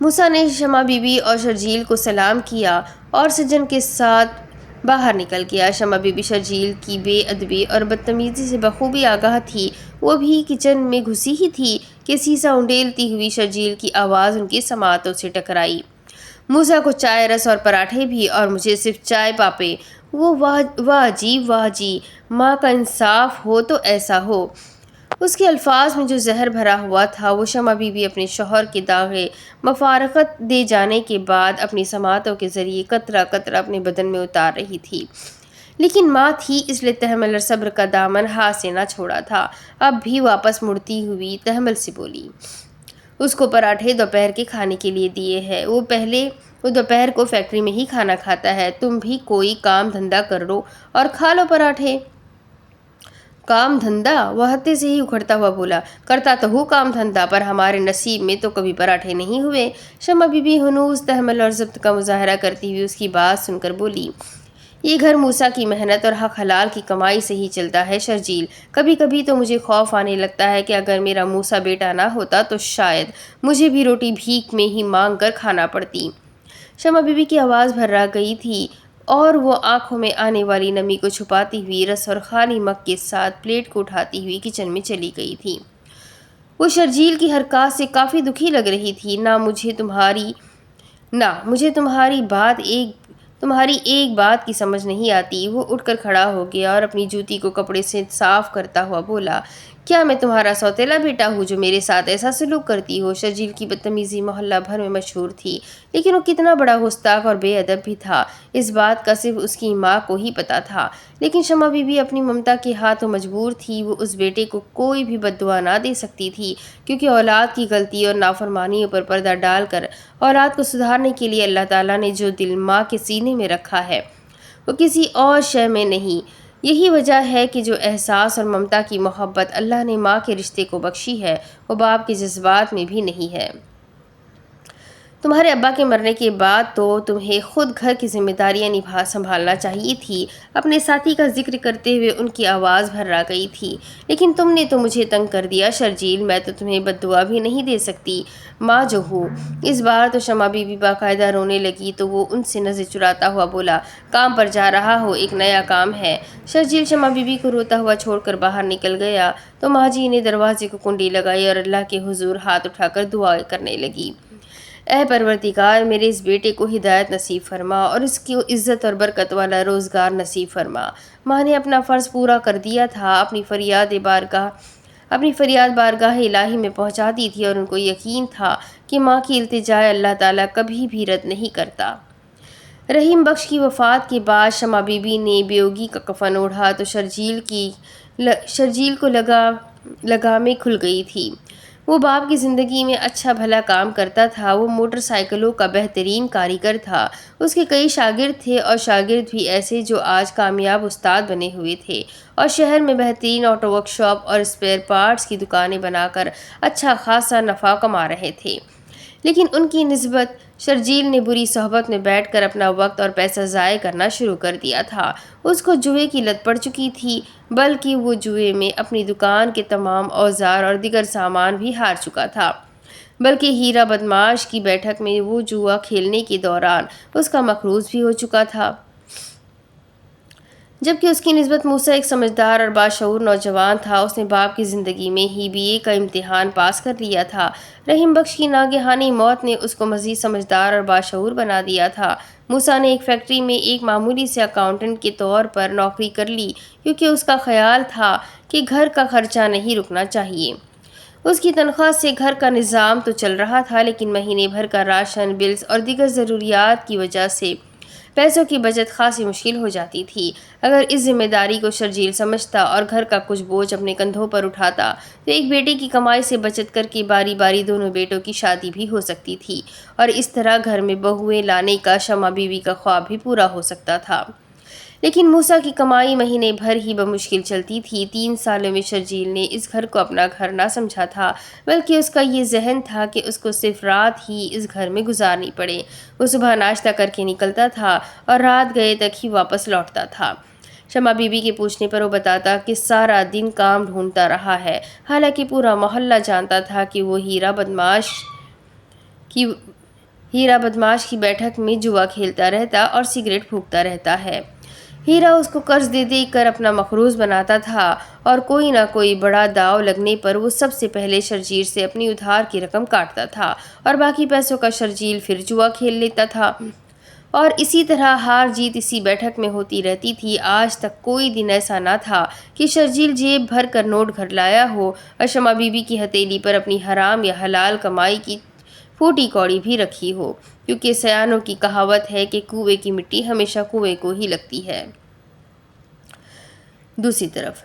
موسیٰ نے شمع بی بی اور شرجیل کو سلام کیا اور سجن کے ساتھ باہر نکل گیا۔ شمع بی بی شرجیل کی بے ادبی اور بدتمیزی سے بخوبی آگاہ تھی۔ وہ بھی کچن میں گھسی ہی تھی کہ سیسا انڈیلتی ہوئی شرجیل کی آواز ان کی سماعتوں سے ٹکرائی، موسیٰ کو چائے، رس اور پراٹھے بھی، اور مجھے صرف چائے پاپے۔ وہ واہ جی، ماں کا انصاف ہو تو ایسا ہو۔ اس کے الفاظ میں جو زہر بھرا ہوا تھا وہ شمع بی بی اپنے شوہر کے داغے مفارقت دے جانے کے بعد اپنی سماعتوں کے ذریعے قطرہ قطرہ اپنے بدن میں اتار رہی تھی، لیکن ماں تھی اس لیے تحمل اور صبر کا دامن ہاتھ سے نہ چھوڑا تھا۔ اب بھی واپس مڑتی ہوئی تحمل سے بولی، اس کو پراٹھے دوپہر کے کھانے کے لیے دیے ہیں، وہ دوپہر کو فیکٹری میں ہی کھانا کھاتا ہے، تم بھی کوئی کام دھندا کر لو اور کھا لو پراٹھے۔ کام دھندا؟ وہ ہتے سے ہی اکھڑتا ہوا بولا، کرتا تو ہوں کام دھندا، پر ہمارے نصیب میں تو کبھی پراٹھے نہیں ہوئے۔ شمع بی بی ہنوز تحمل اور ضبط کا مظاہرہ کرتی ہوئی اس کی بات سن کر بولی، یہ گھر موسیٰ کی محنت اور حق حلال کی کمائی سے ہی چلتا ہے شرجیل۔ کبھی کبھی تو مجھے خوف آنے لگتا ہے کہ اگر میرا موسیٰ بیٹا نہ ہوتا تو شاید مجھے بھی روٹی بھیک میں ہی مانگ کر کھانا پڑتی۔ شمع بی بی کی آواز بھرا گئی تھی اور وہ آنکھوں میں آنے والی نمی کو چھپاتی ہوئی رس اور خالی مگ کے ساتھ پلیٹ کو اٹھاتی ہوئی کچن میں چلی گئی تھی۔ وہ شرجیل کی حرکات سے کافی دکھی لگ رہی تھی۔ تمہاری ایک بات کی سمجھ نہیں آتی۔ وہ اٹھ کر کھڑا ہو گیا اور اپنی جوتی کو کپڑے سے صاف کرتا ہوا بولا، کیا میں تمہارا سوتیلا بیٹا ہوں جو میرے ساتھ ایسا سلوک کرتی ہو؟ شرجیل کی بدتمیزی محلہ بھر میں مشہور تھی، لیکن وہ کتنا بڑا گستاخ اور بے ادب بھی تھا، اس بات کا صرف اس کی ماں کو ہی پتا تھا۔ لیکن شمع بی بی اپنی ممتا کے ہاتھوں مجبور تھی، وہ اس بیٹے کو کوئی بھی بد دعا نہ دے سکتی تھی، کیونکہ اولاد کی غلطی اور نافرمانیوں پر پردہ ڈال کر اولاد کو سدھارنے کے لیے اللہ تعالیٰ نے جو دل ماں کے سینے میں رکھا ہے وہ کسی اور شے میں نہیں۔ یہی وجہ ہے کہ جو احساس اور ممتا کی محبت اللہ نے ماں کے رشتے کو بخشی ہے وہ باپ کے جذبات میں بھی نہیں ہے۔ تمہارے ابا کے مرنے کے بعد تو تمہیں خود گھر کی ذمہ داریاں سنبھالنا چاہیے تھی۔ اپنے ساتھی کا ذکر کرتے ہوئے ان کی آواز بھرا گئی تھی، لیکن تم نے تو مجھے تنگ کر دیا شرجیل، میں تو تمہیں بد دعا بھی نہیں دے سکتی ماں جو ہوں۔ اس بار تو شمع بی بی باقاعدہ رونے لگی تو وہ ان سے نظر چراتا ہوا بولا، کام پر جا رہا ہو، ایک نیا کام ہے۔ شرجیل شمع بی بی کو روتا ہوا چھوڑ کر باہر نکل گیا تو ماں جی نے دروازے کو کنڈی لگائی اور اللہ کے حضور ہاتھ اٹھا کر دعا کرنے لگی، اے پروردگار، میرے اس بیٹے کو ہدایت نصیب فرما اور اس کی عزت اور برکت والا روزگار نصیب فرما۔ ماں نے اپنا فرض پورا کر دیا تھا، اپنی فریاد بارگاہ الہی میں پہنچا دی تھی اور ان کو یقین تھا کہ ماں کی التجائے اللہ تعالیٰ کبھی بھی رد نہیں کرتا۔ رحیم بخش کی وفات کے بعد شمع بی بی نے بیوگی کا کفن اوڑھا تو شرجیل کو لگامیں کھل گئی تھی۔ وہ باپ کی زندگی میں اچھا بھلا کام کرتا تھا، وہ موٹر سائیکلوں کا بہترین کاریگر تھا، اس کے کئی شاگرد تھے اور شاگرد بھی ایسے جو آج کامیاب استاد بنے ہوئے تھے اور شہر میں بہترین آٹو ورک شاپ اور اسپیئر پارٹس کی دکانیں بنا کر اچھا خاصا نفع کما رہے تھے۔ لیکن ان کی نسبت شرجیل نے بری صحبت میں بیٹھ کر اپنا وقت اور پیسہ ضائع کرنا شروع کر دیا تھا۔ اس کو جوئے کی لت پڑ چکی تھی، بلکہ وہ جوئے میں اپنی دکان کے تمام اوزار اور دیگر سامان بھی ہار چکا تھا، بلکہ ہیرا بدمعاش کی بیٹھک میں وہ جوا کھیلنے کے دوران اس کا مقروض بھی ہو چکا تھا، جبکہ اس کی نسبت موسیٰ ایک سمجھدار اور باشعور نوجوان تھا۔ اس نے باپ کی زندگی میں ہی BA کا امتحان پاس کر لیا تھا۔ رحیم بخش کی ناگہانی موت نے اس کو مزید سمجھدار اور باشعور بنا دیا تھا۔ موسیٰ نے ایک فیکٹری میں ایک معمولی سے اکاؤنٹنٹ کے طور پر نوکری کر لی کیونکہ اس کا خیال تھا کہ گھر کا خرچہ نہیں رکنا چاہیے۔ اس کی تنخواہ سے گھر کا نظام تو چل رہا تھا، لیکن مہینے بھر کا راشن، بلز اور دیگر ضروریات کی وجہ سے پیسوں کی بچت خاصی مشکل ہو جاتی تھی۔ اگر اس ذمہ داری کو شرجیل سمجھتا اور گھر کا کچھ بوجھ اپنے کندھوں پر اٹھاتا تو ایک بیٹے کی کمائی سے بچت کر کے باری باری دونوں بیٹوں کی شادی بھی ہو سکتی تھی اور اس طرح گھر میں بہویں لانے کا شمع بیوی کا خواب بھی پورا ہو سکتا تھا۔ لیکن موسیٰ کی کمائی مہینے بھر ہی بمشکل چلتی تھی۔ 3 سالوں میں شرجیل نے اس گھر کو اپنا گھر نہ سمجھا تھا، بلکہ اس کا یہ ذہن تھا کہ اس کو صرف رات ہی اس گھر میں گزارنی پڑے۔ وہ صبح ناشتہ کر کے نکلتا تھا اور رات گئے تک ہی واپس لوٹتا تھا۔ شمع بیوی کے پوچھنے پر وہ بتاتا کہ سارا دن کام ڈھونڈتا رہا ہے، حالانکہ پورا محلہ جانتا تھا کہ وہ ہیرا بدمعاش کی بیٹھک میں جوا کھیلتا رہتا اور سگریٹ پھونکتا رہتا ہے۔ ہیرا اس کو قرض دے کر اپنا مقروض بناتا تھا اور کوئی نہ کوئی بڑا داؤ لگنے پر وہ سب سے پہلے شرجیل سے اپنی ادھار کی رقم کاٹتا تھا اور باقی پیسوں کا شرجیل پھر جوا کھیل لیتا تھا اور اسی طرح ہار جیت اسی بیٹھک میں ہوتی رہتی تھی۔ آج تک کوئی دن ایسا نہ تھا کہ شرجیل جیب بھر کر نوٹ گھر لایا ہو اور شمع بیوی کی ہتھیلی پر اپنی حرام یا حلال کمائی کی پھوٹی کوڑی بھی رکھی ہو، کیونکہ سیانوں کی کہاوت ہے کہ کنویں کی مٹی ہمیشہ کنویں کو ہی لگتی ہے۔ دوسری طرف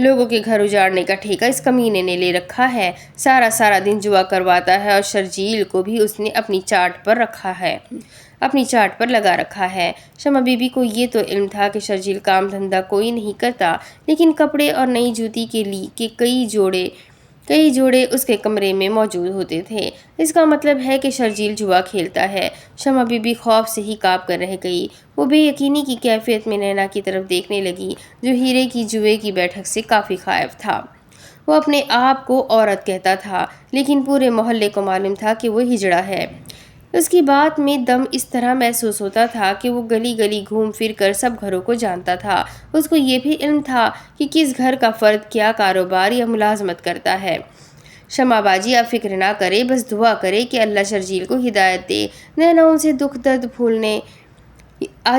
لوگوں کے گھر اجاڑنے کا ٹھیکہ اس کمینے نے لے رکھا ہے، سارا دن جوا کرواتا ہے اور شرجیل کو بھی اس نے اپنی چاٹ پر لگا رکھا ہے۔ شمع بی بی کو یہ تو علم تھا کہ شرجیل کام دھندہ کوئی نہیں کرتا، لیکن کپڑے اور نئی جوتی کے کئی جوڑے اس کے کمرے میں موجود ہوتے تھے۔ اس کا مطلب ہے کہ شرجیل جوا کھیلتا ہے۔ شمع بی بی خوف سے ہی کانپ کر رہ گئی۔ وہ بے یقینی کی کیفیت میں نینا کی طرف دیکھنے لگی، جو ہیرے کی جوئے کی بیٹھک سے کافی خائف تھا۔ وہ اپنے آپ کو عورت کہتا تھا، لیکن پورے محلے کو معلوم تھا کہ وہ ہجڑا ہے۔ اس کی بات میں دم اس طرح محسوس ہوتا تھا کہ وہ گلی گلی گھوم پھر کر سب گھروں کو جانتا تھا۔ اس کو یہ بھی علم تھا کہ کس گھر کا فرد کیا کاروبار یا ملازمت کرتا ہے۔ شمع باجی آپ فکر نہ کرے، بس دعا کرے کہ اللہ شرجیل کو ہدایت دے۔ نینا ان سے دکھ درد بھولنے آ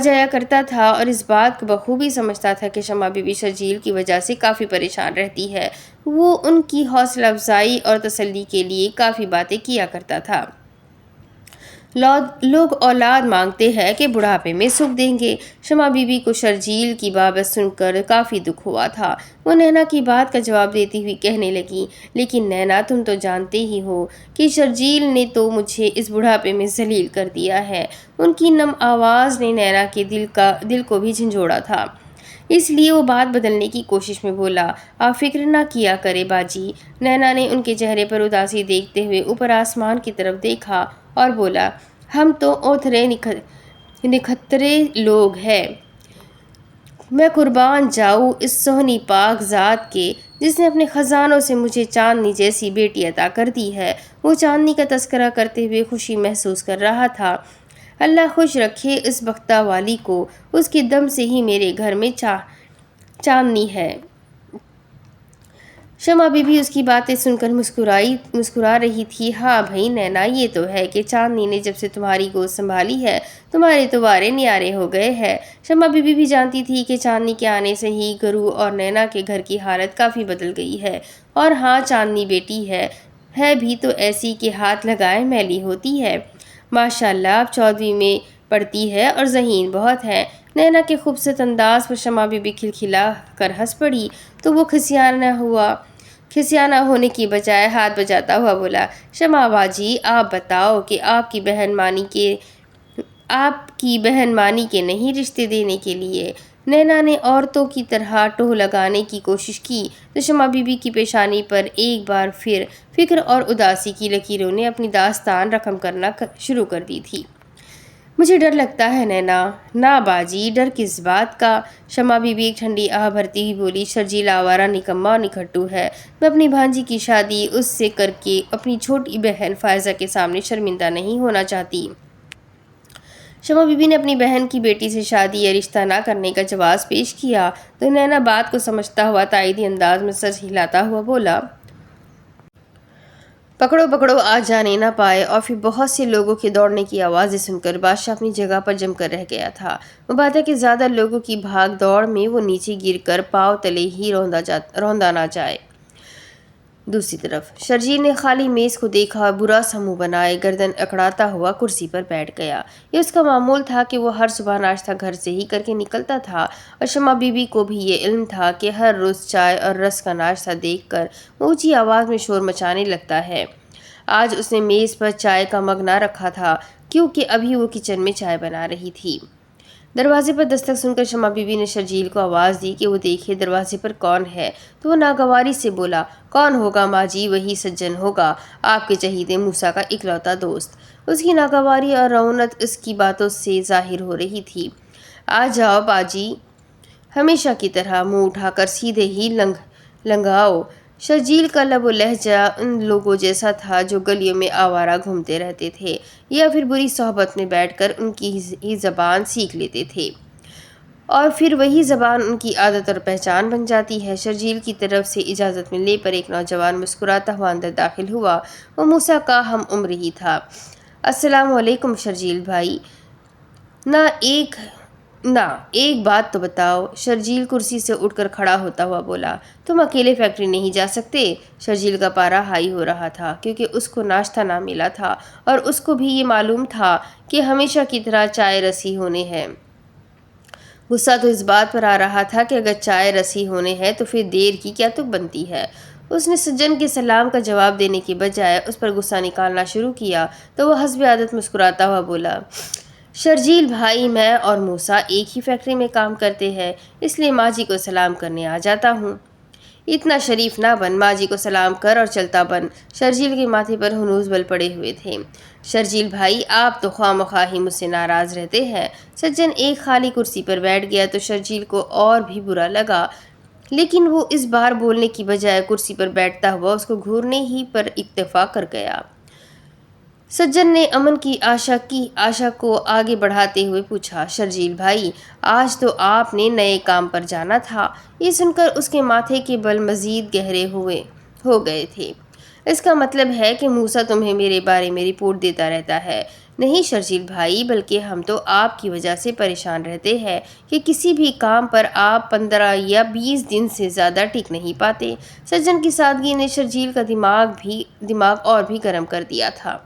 جایا کرتا تھا اور اس بات کو بخوبی سمجھتا تھا کہ شمع بی بی شرجیل کی وجہ سے کافی پریشان رہتی ہے۔ وہ ان کی حوصلہ افزائی اور تسلی کے لیے کافی باتیں کیا کرتا تھا۔ لوگ اولاد مانگتے ہیں کہ بڑھاپے میں سکھ دیں گے۔ شمع بی بی کو شرجیل کی بابت سن کر کافی دکھ ہوا تھا۔ وہ نینا کی بات کا جواب دیتی ہوئی کہنے لگی، لیکن نینا تم تو جانتے ہی ہو کہ شرجیل نے تو مجھے اس بڑھاپے میں ذلیل کر دیا ہے۔ ان کی نم آواز نے نینا کے دل کو بھی جھنجھوڑا تھا، اس لیے وہ بات بدلنے کی کوشش میں بولا، آپ فکر نہ کیا کرے باجی۔ نینا نے ان کے چہرے پر اداسی دیکھتے ہوئے اوپر آسمان کی طرف دیکھا اور بولا، ہم تو اوتھرے نکھترے لوگ ہیں۔ میں قربان جاؤں اس سونی پاک ذات کے جس نے اپنے خزانوں سے مجھے چاندنی جیسی بیٹی عطا کر دی ہے۔ وہ چاندنی کا تذکرہ کرتے ہوئے خوشی محسوس کر رہا تھا۔ اللہ خوش رکھے اس بختہ والی کو، اس کے دم سے ہی میرے گھر میں چاندنی ہے۔ شمع بی بی اس کی باتیں سن کر مسکرا رہی تھی۔ ہاں بھئی نینا، یہ تو ہے کہ چاندنی نے جب سے تمہاری گود سنبھالی ہے، تمہارے تو وارے نیارے ہو گئے ہیں۔ شمع بی بی بھی جانتی تھی کہ چاندنی کے آنے سے ہی گرو اور نینا کے گھر کی حالت کافی بدل گئی ہے۔ اور ہاں، چاندنی بیٹی ہے بھی تو ایسی کہ ہاتھ لگائے میلی ہوتی ہے۔ ماشاءاللہ، اب 14ویں میں پڑھتی ہے اور ذہین بہت ہے۔ نینا کے خوبصورت انداز پر شمع بی بی کھلکھلا کر ہنس پڑی تو وہ کھسیانہ ہونے کی بجائے ہاتھ بجاتا ہوا بولا، شمع باجی آپ بتاؤ کہ آپ کی بہن مانی کے نہیں رشتے دینے کے لیے؟ نینا نے عورتوں کی طرح ٹوہ لگانے کی کوشش کی تو شمع بی بی کی پیشانی پر ایک بار پھر فکر اور اداسی کی لکیروں نے اپنی داستان رقم کرنا شروع کر دی تھی۔ مجھے ڈر لگتا ہے نینا۔ نا باجی، ڈر کس بات کا؟ شمع بی بی ایک ٹھنڈی آہ بھرتی ہوئی بولی، شرجیل آوارہ، نکما اور نکھٹو ہے۔ میں اپنی بھانجی کی شادی اس سے کر کے اپنی چھوٹی بہن فائزہ کے سامنے شرمندہ نہیں ہونا چاہتی۔ شمع بی بی نے اپنی بہن کی بیٹی سے شادی یا رشتہ نہ کرنے کا جواز پیش کیا تو نینا بات کو سمجھتا ہوا تائیدی انداز میں سر ہلاتا ہوا بولا، پکڑو آج جانے نہ پائے۔ اور پھر بہت سے لوگوں کے دوڑنے کی آوازیں سن کر بادشاہ اپنی جگہ پر جم کر رہ گیا تھا۔ وہ بات ہے کہ زیادہ لوگوں کی بھاگ دوڑ میں وہ نیچے گر کر پاؤں تلے ہی روندا نہ جائے۔ دوسری طرف شرجیل نے خالی میز کو دیکھا اور برا سا منہ بنائے گردن اکڑاتا ہوا کرسی پر بیٹھ گیا۔ یہ اس کا معمول تھا کہ وہ ہر صبح ناشتہ گھر سے ہی کر کے نکلتا تھا اور شمع بی بی کو بھی یہ علم تھا کہ ہر روز چائے اور رس کا ناشتہ دیکھ کر وہ اونچی آواز میں شور مچانے لگتا ہے۔ آج اس نے میز پر چائے کا مگ نہ رکھا تھا کیونکہ ابھی وہ کچن میں چائے بنا رہی تھی۔ دروازے پر دستک سن کر شمع بی بی نے شرجیل کو آواز دی کہ وہ دیکھے دروازے پر کون ہے تو وہ ناگواری سے بولا، کون ہوگا ماں جی؟ وہی سجن ہوگا، آپ کے چہیتے موسیٰ کا اکلوتا دوست۔ اس کی ناگواری اور رعونت اس کی باتوں سے ظاہر ہو رہی تھی۔ آ جاؤ باجی، ہمیشہ کی طرح منہ اٹھا کر سیدھے ہی لنگھاؤ۔ شرجیل کا لب و لہجہ ان لوگوں جیسا تھا جو گلیوں میں آوارہ گھومتے رہتے تھے یا پھر بری صحبت میں بیٹھ کر ان کی ہی زبان سیکھ لیتے تھے اور پھر وہی زبان ان کی عادت اور پہچان بن جاتی ہے۔ شرجیل کی طرف سے اجازت ملنے پر ایک نوجوان مسکراتا ہوا اندر داخل ہوا۔ وہ موسیٰ کا ہم عمر ہی تھا۔ السلام علیکم شرجیل بھائی۔ ایک بات تو بتاؤ۔ شرجیل کرسی سے اٹھ کر کھڑا ہوتا ہوا بولا، تم اکیلے فیکٹری نہیں جا سکتے؟ شرجیل کا پارا ہائی ہو رہا تھا کیونکہ اس کو ناشتہ نہ ملا تھا اور اس کو بھی یہ معلوم تھا کہ ہمیشہ کی طرح چائے رس ہی ہونے ہے۔ غصہ تو اس بات پر آ رہا تھا کہ اگر چائے رسی ہونے ہے تو پھر دیر کی کیا تک بنتی ہے۔ اس نے سجن کے سلام کا جواب دینے کی بجائے اس پر غصہ نکالنا شروع کیا تو وہ حسب عادت مسکراتا ہوا بولا، شرجیل بھائی، میں اور موسیٰ ایک ہی فیکٹری میں کام کرتے ہیں، اس لیے ماں جی کو سلام کرنے آ جاتا ہوں۔ اتنا شریف نہ بن، ماں جی کو سلام کر اور چلتا بن۔ شرجیل کے ماتھے پر ہنوز بل پڑے ہوئے تھے۔ شرجیل بھائی، آپ تو خواہ مخواہ ہی مجھ سے ناراض رہتے ہیں۔ سجن ایک خالی کرسی پر بیٹھ گیا تو شرجیل کو اور بھی برا لگا، لیکن وہ اس بار بولنے کی بجائے کرسی پر بیٹھتا ہوا اس کو گھورنے ہی پر اکتفا کر گیا۔ سجن نے امن کی آشا کو آگے بڑھاتے ہوئے پوچھا، شرجیل بھائی، آج تو آپ نے نئے کام پر جانا تھا۔ یہ سن کر اس کے ماتھے کے بل مزید گہرے ہو گئے تھے۔ اس کا مطلب ہے کہ موسیٰ تمہیں میرے بارے میں رپورٹ دیتا رہتا ہے۔ نہیں شرجیل بھائی، بلکہ ہم تو آپ کی وجہ سے پریشان رہتے ہیں کہ کسی بھی کام پر آپ 15 یا 20 دن سے زیادہ ٹک نہیں پاتے۔ سجن کی سادگی نے شرجیل کا دماغ اور بھی گرم کر دیا تھا۔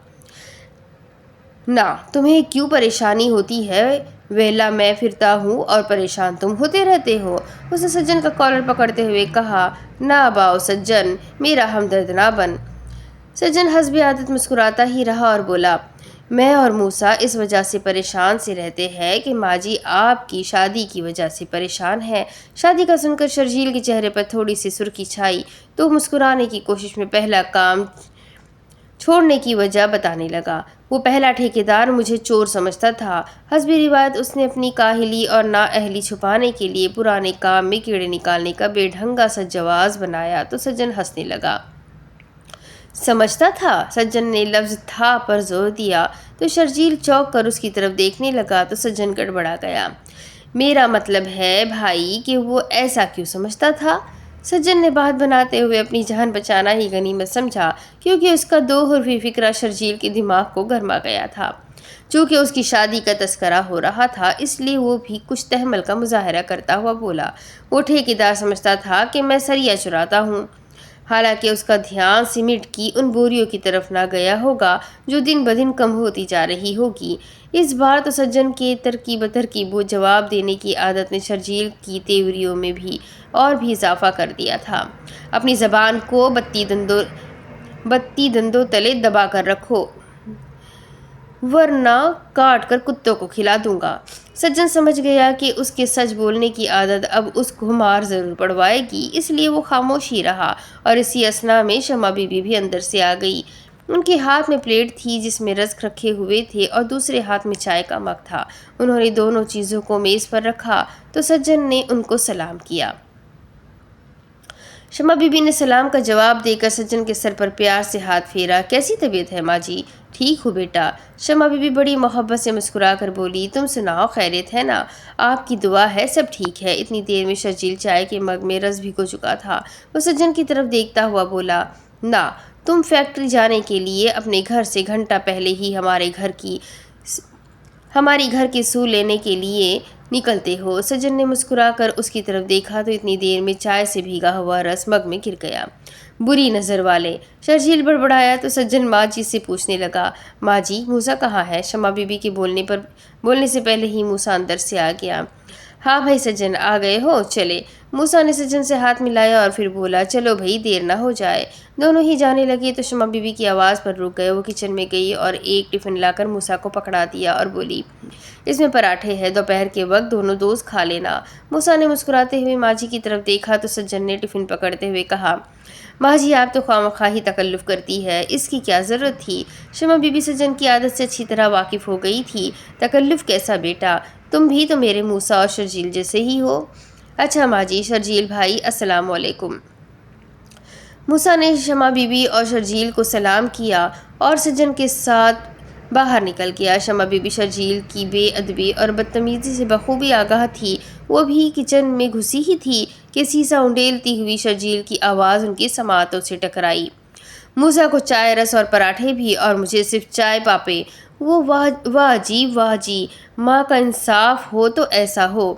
نہ، تمہیں کیوں پریشانی ہوتی ہے؟ ویلا میں پھرتا ہوں اور پریشان تم ہوتے رہتے ہو۔ اس نے سجن کا کالر پکڑتے ہوئے کہا، نہ باؤ سجن، میرا ہمدرد نہ بن۔ سجن حسب عادت مسکراتا ہی رہا اور بولا، میں اور موسیٰ اس وجہ سے پریشان سے رہتے ہیں کہ ماں جی آپ کی شادی کی وجہ سے پریشان ہے۔ شادی کا سن کر شرجیل کے چہرے پر تھوڑی سی سرخی چھائی تو مسکرانے کی کوشش میں پہلا کام چھوڑنے کی وجہ بتانے لگا۔ وہ پہلا ٹھیکیدار مجھے چور سمجھتا تھا۔ حسب روایت اس نے اپنی کاہلی اور نااہلی چھپانے کے لیے پرانے کام میں کیڑے نکالنے کا بے ڈھنگا سا جواز بنایا تو سجن ہنسنے لگا۔ سمجھتا تھا؟ سجن نے لفظ تھا پر زور دیا تو شرجیل چونک کر اس کی طرف دیکھنے لگا تو سجن گڑبڑا گیا۔ میرا مطلب ہے بھائی کہ وہ ایسا کیوں سمجھتا تھا؟ سجن نے بات بناتے ہوئے اپنی جان بچانا ہی غنیمت سمجھا، کیونکہ اس کا دو حرفی فکرہ شرجیل کے دماغ کو گرما گیا تھا۔ چونکہ اس کی شادی کا تذکرہ ہو رہا تھا، اس لیے وہ بھی کچھ تحمل کا مظاہرہ کرتا ہوا بولا، وہ ٹھیکیدار سمجھتا تھا کہ میں سریا چراتا ہوں۔ حالانکہ اس کا دھیان سیمنٹ کی ان بوریوں کی طرف نہ گیا ہوگا جو دن بدن کم ہوتی جا رہی ہوگی۔ اس بار تو سجن کے ترکیب جواب دینے کی عادت نے شرجیل کی تیوریوں میں بھی اور بھی اضافہ کر دیا تھا۔ اپنی زبان کو بتی دندوں تلے دبا کر رکھو، ورنہ کاٹ کر کتوں کو کھلا دوں گا۔ سجن سمجھ گیا کہ اس کے سچ بولنے کی عادت اب اس کو مار ضرور پڑوائے گی، اس لیے وہ خاموش ہی رہا، اور اسی اثنا میں شمع بی بی بھی اندر سے آ گئی۔ ان کے ہاتھ میں پلیٹ تھی جس میں رزق رکھے ہوئے تھے اور دوسرے ہاتھ میں چائے کا مگ تھا۔ انہوں نے دونوں چیزوں کو میز پر رکھا تو سجن نے ان کو سلام کیا۔ شمع بی بی نے سلام کا جواب دے کر سجن کے سر پر پیار سے ہاتھ پھیرا۔ کیسی طبیعت ہے ماں جی؟ ٹھیک ہو بیٹا؟ شمع بی بی بڑی محبت سے مسکرا کر بولی، تم سناؤ، خیریت ہے نا؟ آپ کی دعا ہے سب ٹھیک ہے۔ اتنی دیر میں شرجیل چائے کے مگ میں رس بھگو چکا تھا۔ وہ سجن کی طرف دیکھتا ہوا بولا، نہ، تم فیکٹری جانے کے لیے اپنے گھر سے گھنٹہ پہلے ہی ہماری گھر کی سو لینے کے لیے نکلتے ہو۔ سجن نے مسکرا کر اس کی طرف دیکھا تو اتنی دیر میں چائے سے بھیگا ہوا رس مگ میں گر گیا۔ بری نظر والے! شرجیل بڑبڑایا تو سجن ماں جی سے پوچھنے لگا، ماں جی، موسیٰ کہاں ہے؟ شمع بی بی کے بولنے سے پہلے ہی موسیٰ اندر سے آ گیا۔ ہاں بھائی سجن، آ گئے ہو، چلے۔ موسیٰ نے سجن سے ہاتھ ملایا اور پھر بولا، چلو بھائی، دیر نہ ہو جائے۔ دونوں ہی جانے لگے تو شمع بی بی کی آواز پر رک گئے۔ وہ کچن میں گئی اور ایک ٹفن لا کر موسیٰ کو پکڑا دیا اور بولی، اس میں پراٹھے ہیں، دوپہر کے وقت دونوں دوست کھا لینا۔ موسیٰ نے مسکراتے ہوئے ماں جی کی طرف دیکھا تو سجن نے ٹفن پکڑتے ہوئے کہا، ماں جی آپ تو خواہ مخواہ ہی تکلف کرتی ہے، اس کی کیا ضرورت تھی؟ شمع بی بی سجن کی عادت سے اچھی طرح واقف ہو گئی تھی۔ تکلف کیسا بیٹا؟ تم بھی تو میرے موسیٰ اور شرجیل جیسے ہی ہو۔ اچھا ماں جی، شرجیل بھائی، السلام علیکم۔ موسیٰ نے شمع بی بی اور شرجیل کو سلام کیا اور سجن کے ساتھ باہر نکل گیا۔ شمع بی بی شرجیل کی بے ادبی اور بدتمیزی سے بخوبی آگاہ تھی۔ وہ بھی کچن میں گھسی ہی تھی کہ سیسا انڈیلتی ہوئی شرجیل کی آواز ان کی سماعتوں سے ٹکرائی، موسیٰ کو چائے، رس اور پراٹھے بھی، اور مجھے صرف چائے پاپے۔ وہ واہ جی، ماں کا انصاف ہو تو ایسا ہو۔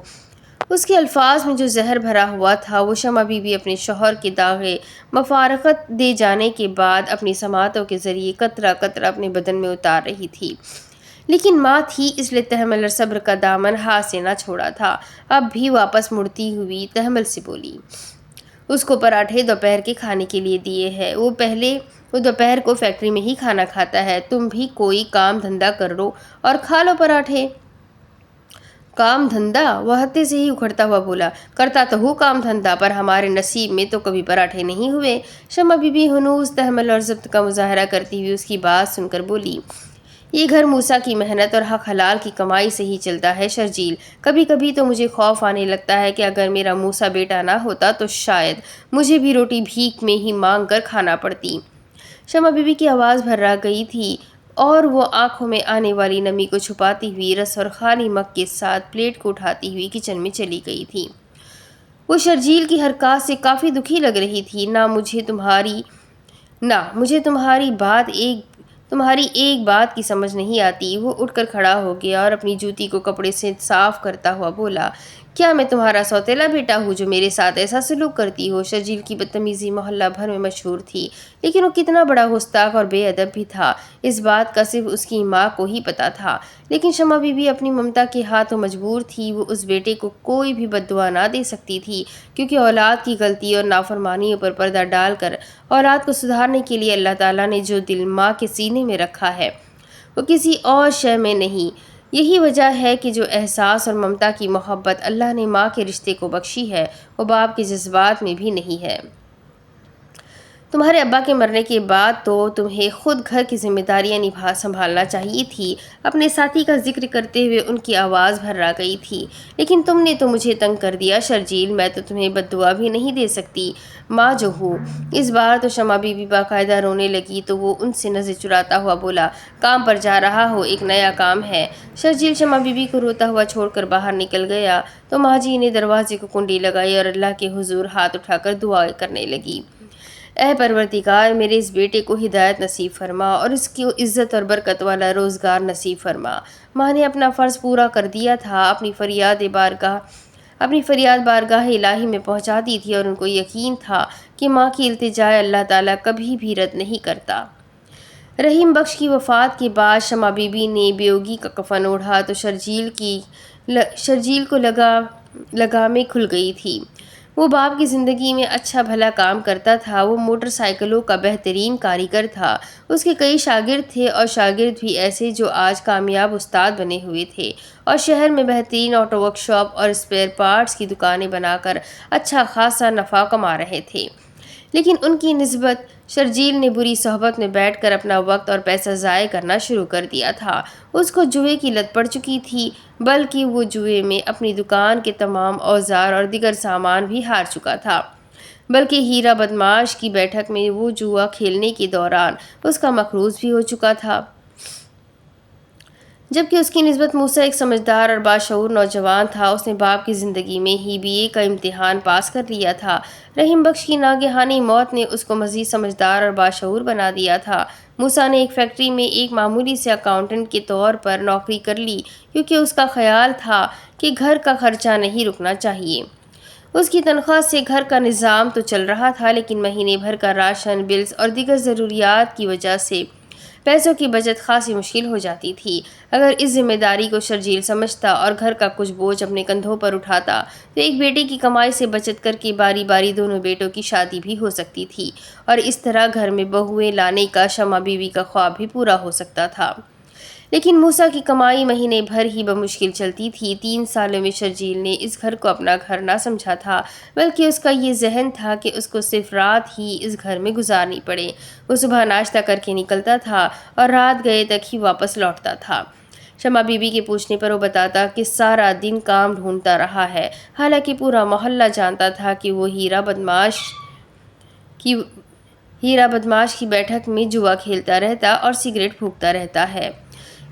اس کے الفاظ میں جو زہر بھرا ہوا تھا وہ شمع بی بی اپنے شوہر کے داغے مفارقت دے جانے کے بعد اپنی سماعتوں کے ذریعے قطرہ قطرہ اپنے بدن میں اتار رہی تھی۔ لیکن ماں تھی اس لیے تحمل اور صبر کا دامن ہاتھ سے نہ چھوڑا تھا۔ اب بھی واپس مڑتی ہوئی تحمل سے بولی، اس کو پراٹھے دوپہر کے کھانے کے لیے دیے ہیں، وہ دوپہر کو فیکٹری میں ہی کھانا کھاتا ہے، تم بھی کوئی کام دھندا کر لو اور کھا لو پراٹھے۔ کام دھندا؟ وہ ہتے سے ہی اکھڑتا ہوا بولا، کرتا تو ہوں کام دھندا، پر ہمارے نصیب میں تو کبھی پراٹھے نہیں ہوئے۔ شمع بی بی ہنوز تحمل اور ضبط کا مظاہرہ کرتی ہوئی اس کی بات سن کر بولی، یہ گھر موسیٰ کی محنت اور حق حلال کی کمائی سے ہی چلتا ہے شرجیل۔ کبھی کبھی تو مجھے خوف آنے لگتا ہے کہ اگر میرا موسیٰ بیٹا نہ ہوتا تو شاید مجھے بھی روٹی بھیک میں ہی مانگ کر کھانا پڑتی۔ شمع بی بی کی آواز بھرا گئی تھی اور وہ آنکھوں میں آنے والی نمی کو چھپاتی ہوئی رس اور خالی مگ کے ساتھ پلیٹ کو اٹھاتی ہوئی کچن میں چلی گئی تھی۔ وہ شرجیل کی حرکات سے کافی دکھی لگ رہی تھی۔ مجھے تمہاری ایک بات کی سمجھ نہیں آتی۔ وہ اٹھ کر کھڑا ہو گیا اور اپنی جوتی کو کپڑے سے صاف کرتا ہوا بولا، کیا میں تمہارا سوتیلا بیٹا ہوں جو میرے ساتھ ایسا سلوک کرتی ہو؟ شرجیل کی بدتمیزی محلہ بھر میں مشہور تھی، لیکن وہ کتنا بڑا گستاخ اور بے ادب بھی تھا اس بات کا صرف اس کی ماں کو ہی پتا تھا۔ لیکن شمع بی بی اپنی ممتا کے ہاتھوں مجبور تھی۔ وہ اس بیٹے کو کوئی بھی بد دعا نہ دے سکتی تھی، کیونکہ اولاد کی غلطی اور نافرمانیوں پر پردہ ڈال کر اولاد کو سدھارنے کے لیے اللہ تعالیٰ نے جو دل ماں کے سینے میں رکھا ہے وہ کسی اور شے میں نہیں۔ یہی وجہ ہے کہ جو احساس اور ممتا کی محبت اللہ نے ماں کے رشتے کو بخشی ہے وہ باپ کے جذبات میں بھی نہیں ہے۔ تمہارے ابا کے مرنے کے بعد تو تمہیں خود گھر کی ذمہ داریاں سنبھالنا چاہیے تھی۔ اپنے ساتھی کا ذکر کرتے ہوئے ان کی آواز بھرا گئی تھی، لیکن تم نے تو مجھے تنگ کر دیا شرجیل، میں تو تمہیں بد دعا بھی نہیں دے سکتی ماں جو ہوں۔ اس بار تو شمع بی بی باقاعدہ رونے لگی تو وہ ان سے نظر چراتا ہوا بولا، کام پر جا رہا ہو، ایک نیا کام ہے۔ شرجیل شمع بی بی کو روتا ہوا چھوڑ کر باہر نکل گیا تو ماں جی نے دروازے کو کنڈی لگائی اور اللہ کے حضور ہاتھ اٹھا کر دعائیں کرنے لگی، اے پروردگار، میرے اس بیٹے کو ہدایت نصیب فرما اور اس کی عزت اور برکت والا روزگار نصیب فرما۔ ماں نے اپنا فرض پورا کر دیا تھا، اپنی فریاد بارگاہ الہی میں پہنچا دی تھی اور ان کو یقین تھا کہ ماں کی التجائے اللہ تعالیٰ کبھی بھی رد نہیں کرتا۔ رحیم بخش کی وفات کے بعد شمع بی بی نے بیوگی کا کفن اوڑھا تو شرجیل کو لگامیں کھل گئی تھی۔ وہ باپ کی زندگی میں اچھا بھلا کام کرتا تھا۔ وہ موٹر سائیکلوں کا بہترین کاریگر تھا۔ اس کے کئی شاگرد تھے اور شاگرد بھی ایسے جو آج کامیاب استاد بنے ہوئے تھے اور شہر میں بہترین آٹو ورک شاپ اور اسپیئر پارٹس کی دکانیں بنا کر اچھا خاصا نفع کما رہے تھے۔ لیکن ان کی نسبت شرجیل نے بری صحبت میں بیٹھ کر اپنا وقت اور پیسہ ضائع کرنا شروع کر دیا تھا۔ اس کو جوئے کی لت پڑ چکی تھی، بلکہ وہ جوئے میں اپنی دکان کے تمام اوزار اور دیگر سامان بھی ہار چکا تھا، بلکہ ہیرا بدمعاش کی بیٹھک میں وہ جوا کھیلنے کے دوران اس کا مقروض بھی ہو چکا تھا، جبکہ اس کی نسبت موسیٰ ایک سمجھدار اور باشعور نوجوان تھا۔ اس نے باپ کی زندگی میں ہی BA کا امتحان پاس کر لیا تھا۔ رحیم بخش کی ناگہانی موت نے اس کو مزید سمجھدار اور باشعور بنا دیا تھا۔ موسیٰ نے ایک فیکٹری میں ایک معمولی سے اکاؤنٹنٹ کے طور پر نوکری کر لی، کیونکہ اس کا خیال تھا کہ گھر کا خرچہ نہیں رکنا چاہیے۔ اس کی تنخواہ سے گھر کا نظام تو چل رہا تھا، لیکن مہینے بھر کا راشن، بلز اور دیگر ضروریات کی وجہ سے پیسوں کی بچت خاصی مشکل ہو جاتی تھی۔ اگر اس ذمہ داری کو شرجیل سمجھتا اور گھر کا کچھ بوجھ اپنے کندھوں پر اٹھاتا تو ایک بیٹے کی کمائی سے بچت کر کے باری باری دونوں بیٹوں کی شادی بھی ہو سکتی تھی اور اس طرح گھر میں بہویں لانے کا شمع بیوی کا خواب بھی پورا ہو سکتا تھا۔ لیکن موسیٰ کی کمائی مہینے بھر ہی بمشکل چلتی تھی۔ 3 سالوں میں شرجیل نے اس گھر کو اپنا گھر نہ سمجھا تھا، بلکہ اس کا یہ ذہن تھا کہ اس کو صرف رات ہی اس گھر میں گزارنی پڑے۔ وہ صبح ناشتہ کر کے نکلتا تھا اور رات گئے تک ہی واپس لوٹتا تھا۔ شمع بی بی کے پوچھنے پر وہ بتاتا کہ سارا دن کام ڈھونڈتا رہا ہے، حالانکہ پورا محلہ جانتا تھا کہ وہ ہیرا بدمعاش کی بیٹھک میں جوا کھیلتا رہتا اور سگریٹ پھونکتا رہتا ہے۔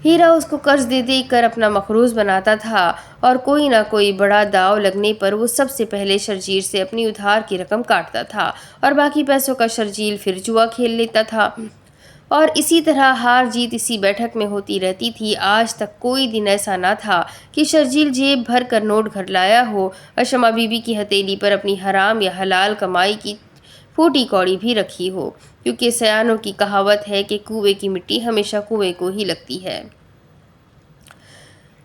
ہیرا اس کو قرض دے دے کر اپنا مقروض بناتا تھا اور کوئی نہ کوئی بڑا داؤ لگنے پر وہ سب سے پہلے شرجیل سے اپنی ادھار کی رقم کاٹتا تھا اور باقی پیسوں کا شرجیل پھر جوا کھیل لیتا تھا اور اسی طرح ہار جیت اسی بیٹھک میں ہوتی رہتی تھی۔ آج تک کوئی دن ایسا نہ تھا کہ شرجیل جیب بھر کر نوٹ گھر لایا ہو اور شمع بی بی کی ہتھیلی پر اپنی حرام یا حلال کمائی کی پھوٹی کوڑی بھی رکھی ہو، کیونکہ سیانوں کی کہاوت ہے کہ کنویں کی مٹی ہمیشہ کنویں کو ہی لگتی ہے۔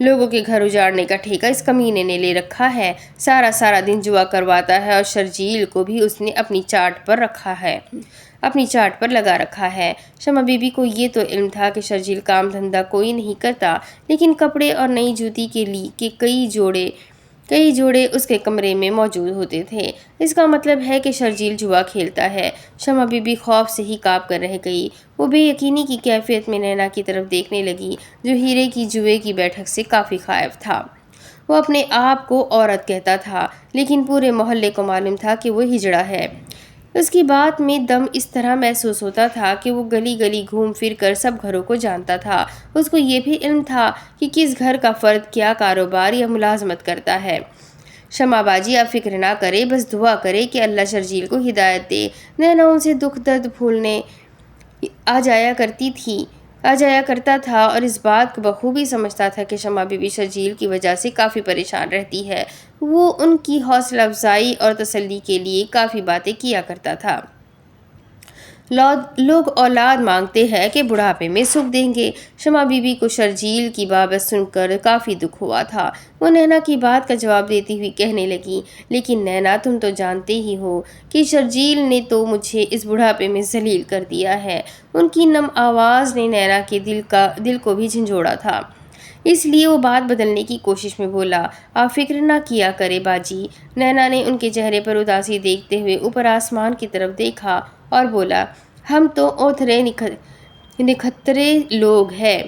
لوگوں کے گھر اجاڑنے کا ٹھیکہ اس کمینے نے لے رکھا ہے، سارا دن جوا کرواتا ہے اور شرجیل کو بھی اس نے اپنی چاٹ پر لگا رکھا ہے۔ شمع بی بی کو یہ تو علم تھا کہ شرجیل کام دھندہ کوئی نہیں کرتا، لیکن کپڑے اور نئی جوتی کے کئی جوڑے اس کے کمرے میں موجود ہوتے تھے۔ اس کا مطلب ہے کہ شرجیل جوا کھیلتا ہے۔ شمع بی بی خوف سے ہی کانپ کر رہ گئی۔ وہ بے یقینی کی کیفیت میں نینا کی طرف دیکھنے لگی، جو ہیرے کی جوئے کی بیٹھک سے کافی خائف تھا۔ وہ اپنے آپ کو عورت کہتا تھا، لیکن پورے محلے کو معلوم تھا کہ وہ ہجڑا ہے۔ اس کی بات میں دم اس طرح محسوس ہوتا تھا کہ وہ گلی گلی گھوم پھر کر سب گھروں کو جانتا تھا۔ اس کو یہ بھی علم تھا کہ کس گھر کا فرد کیا کاروبار یا ملازمت کرتا ہے۔ شمع باجی اب فکر نہ کرے، بس دعا کرے کہ اللہ شرجیل کو ہدایت دے۔ نینا ان سے دکھ درد بھولنے آ جایا کرتا تھا اور اس بات کو بخوبی سمجھتا تھا کہ شمع بی بی شرجیل کی وجہ سے کافی پریشان رہتی ہے۔ وہ ان کی حوصلہ افزائی اور تسلی کے لیے کافی باتیں کیا کرتا تھا۔ لوگ اولاد مانگتے ہیں کہ بڑھاپے میں سکھ دیں گے۔ شمع بی بی کو شرجیل کی بابت سن کر کافی دکھ ہوا تھا۔ وہ نینا کی بات کا جواب دیتی ہوئی کہنے لگی، لیکن نینا تم تو جانتے ہی ہو کہ شرجیل نے تو مجھے اس بڑھاپے میں ذلیل کر دیا ہے۔ ان کی نم آواز نے نینا کے دل کو بھی جھنجھوڑا تھا، اس لیے وہ بات بدلنے کی کوشش میں بولا، آپ فکر نہ کیا کرے باجی۔ نینا نے ان کے چہرے پر اداسی دیکھتے ہوئے اوپر آسمان کی طرف دیکھا اور بولا، ہم تو اوتھرے نکھترے لوگ ہیں۔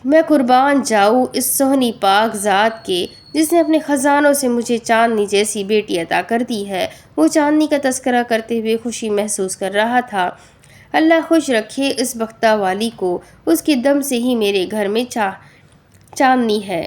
میں قربان جاؤں اس سونی پاک ذات کے جس نے اپنے خزانوں سے مجھے چاندنی جیسی بیٹی عطا کر دی ہے۔ وہ چاندنی کا تذکرہ کرتے ہوئے خوشی محسوس کر رہا تھا۔ اللہ خوش رکھے اس بختہ والی کو، اس کے دم سے ہی میرے گھر میں چاندنی ہے۔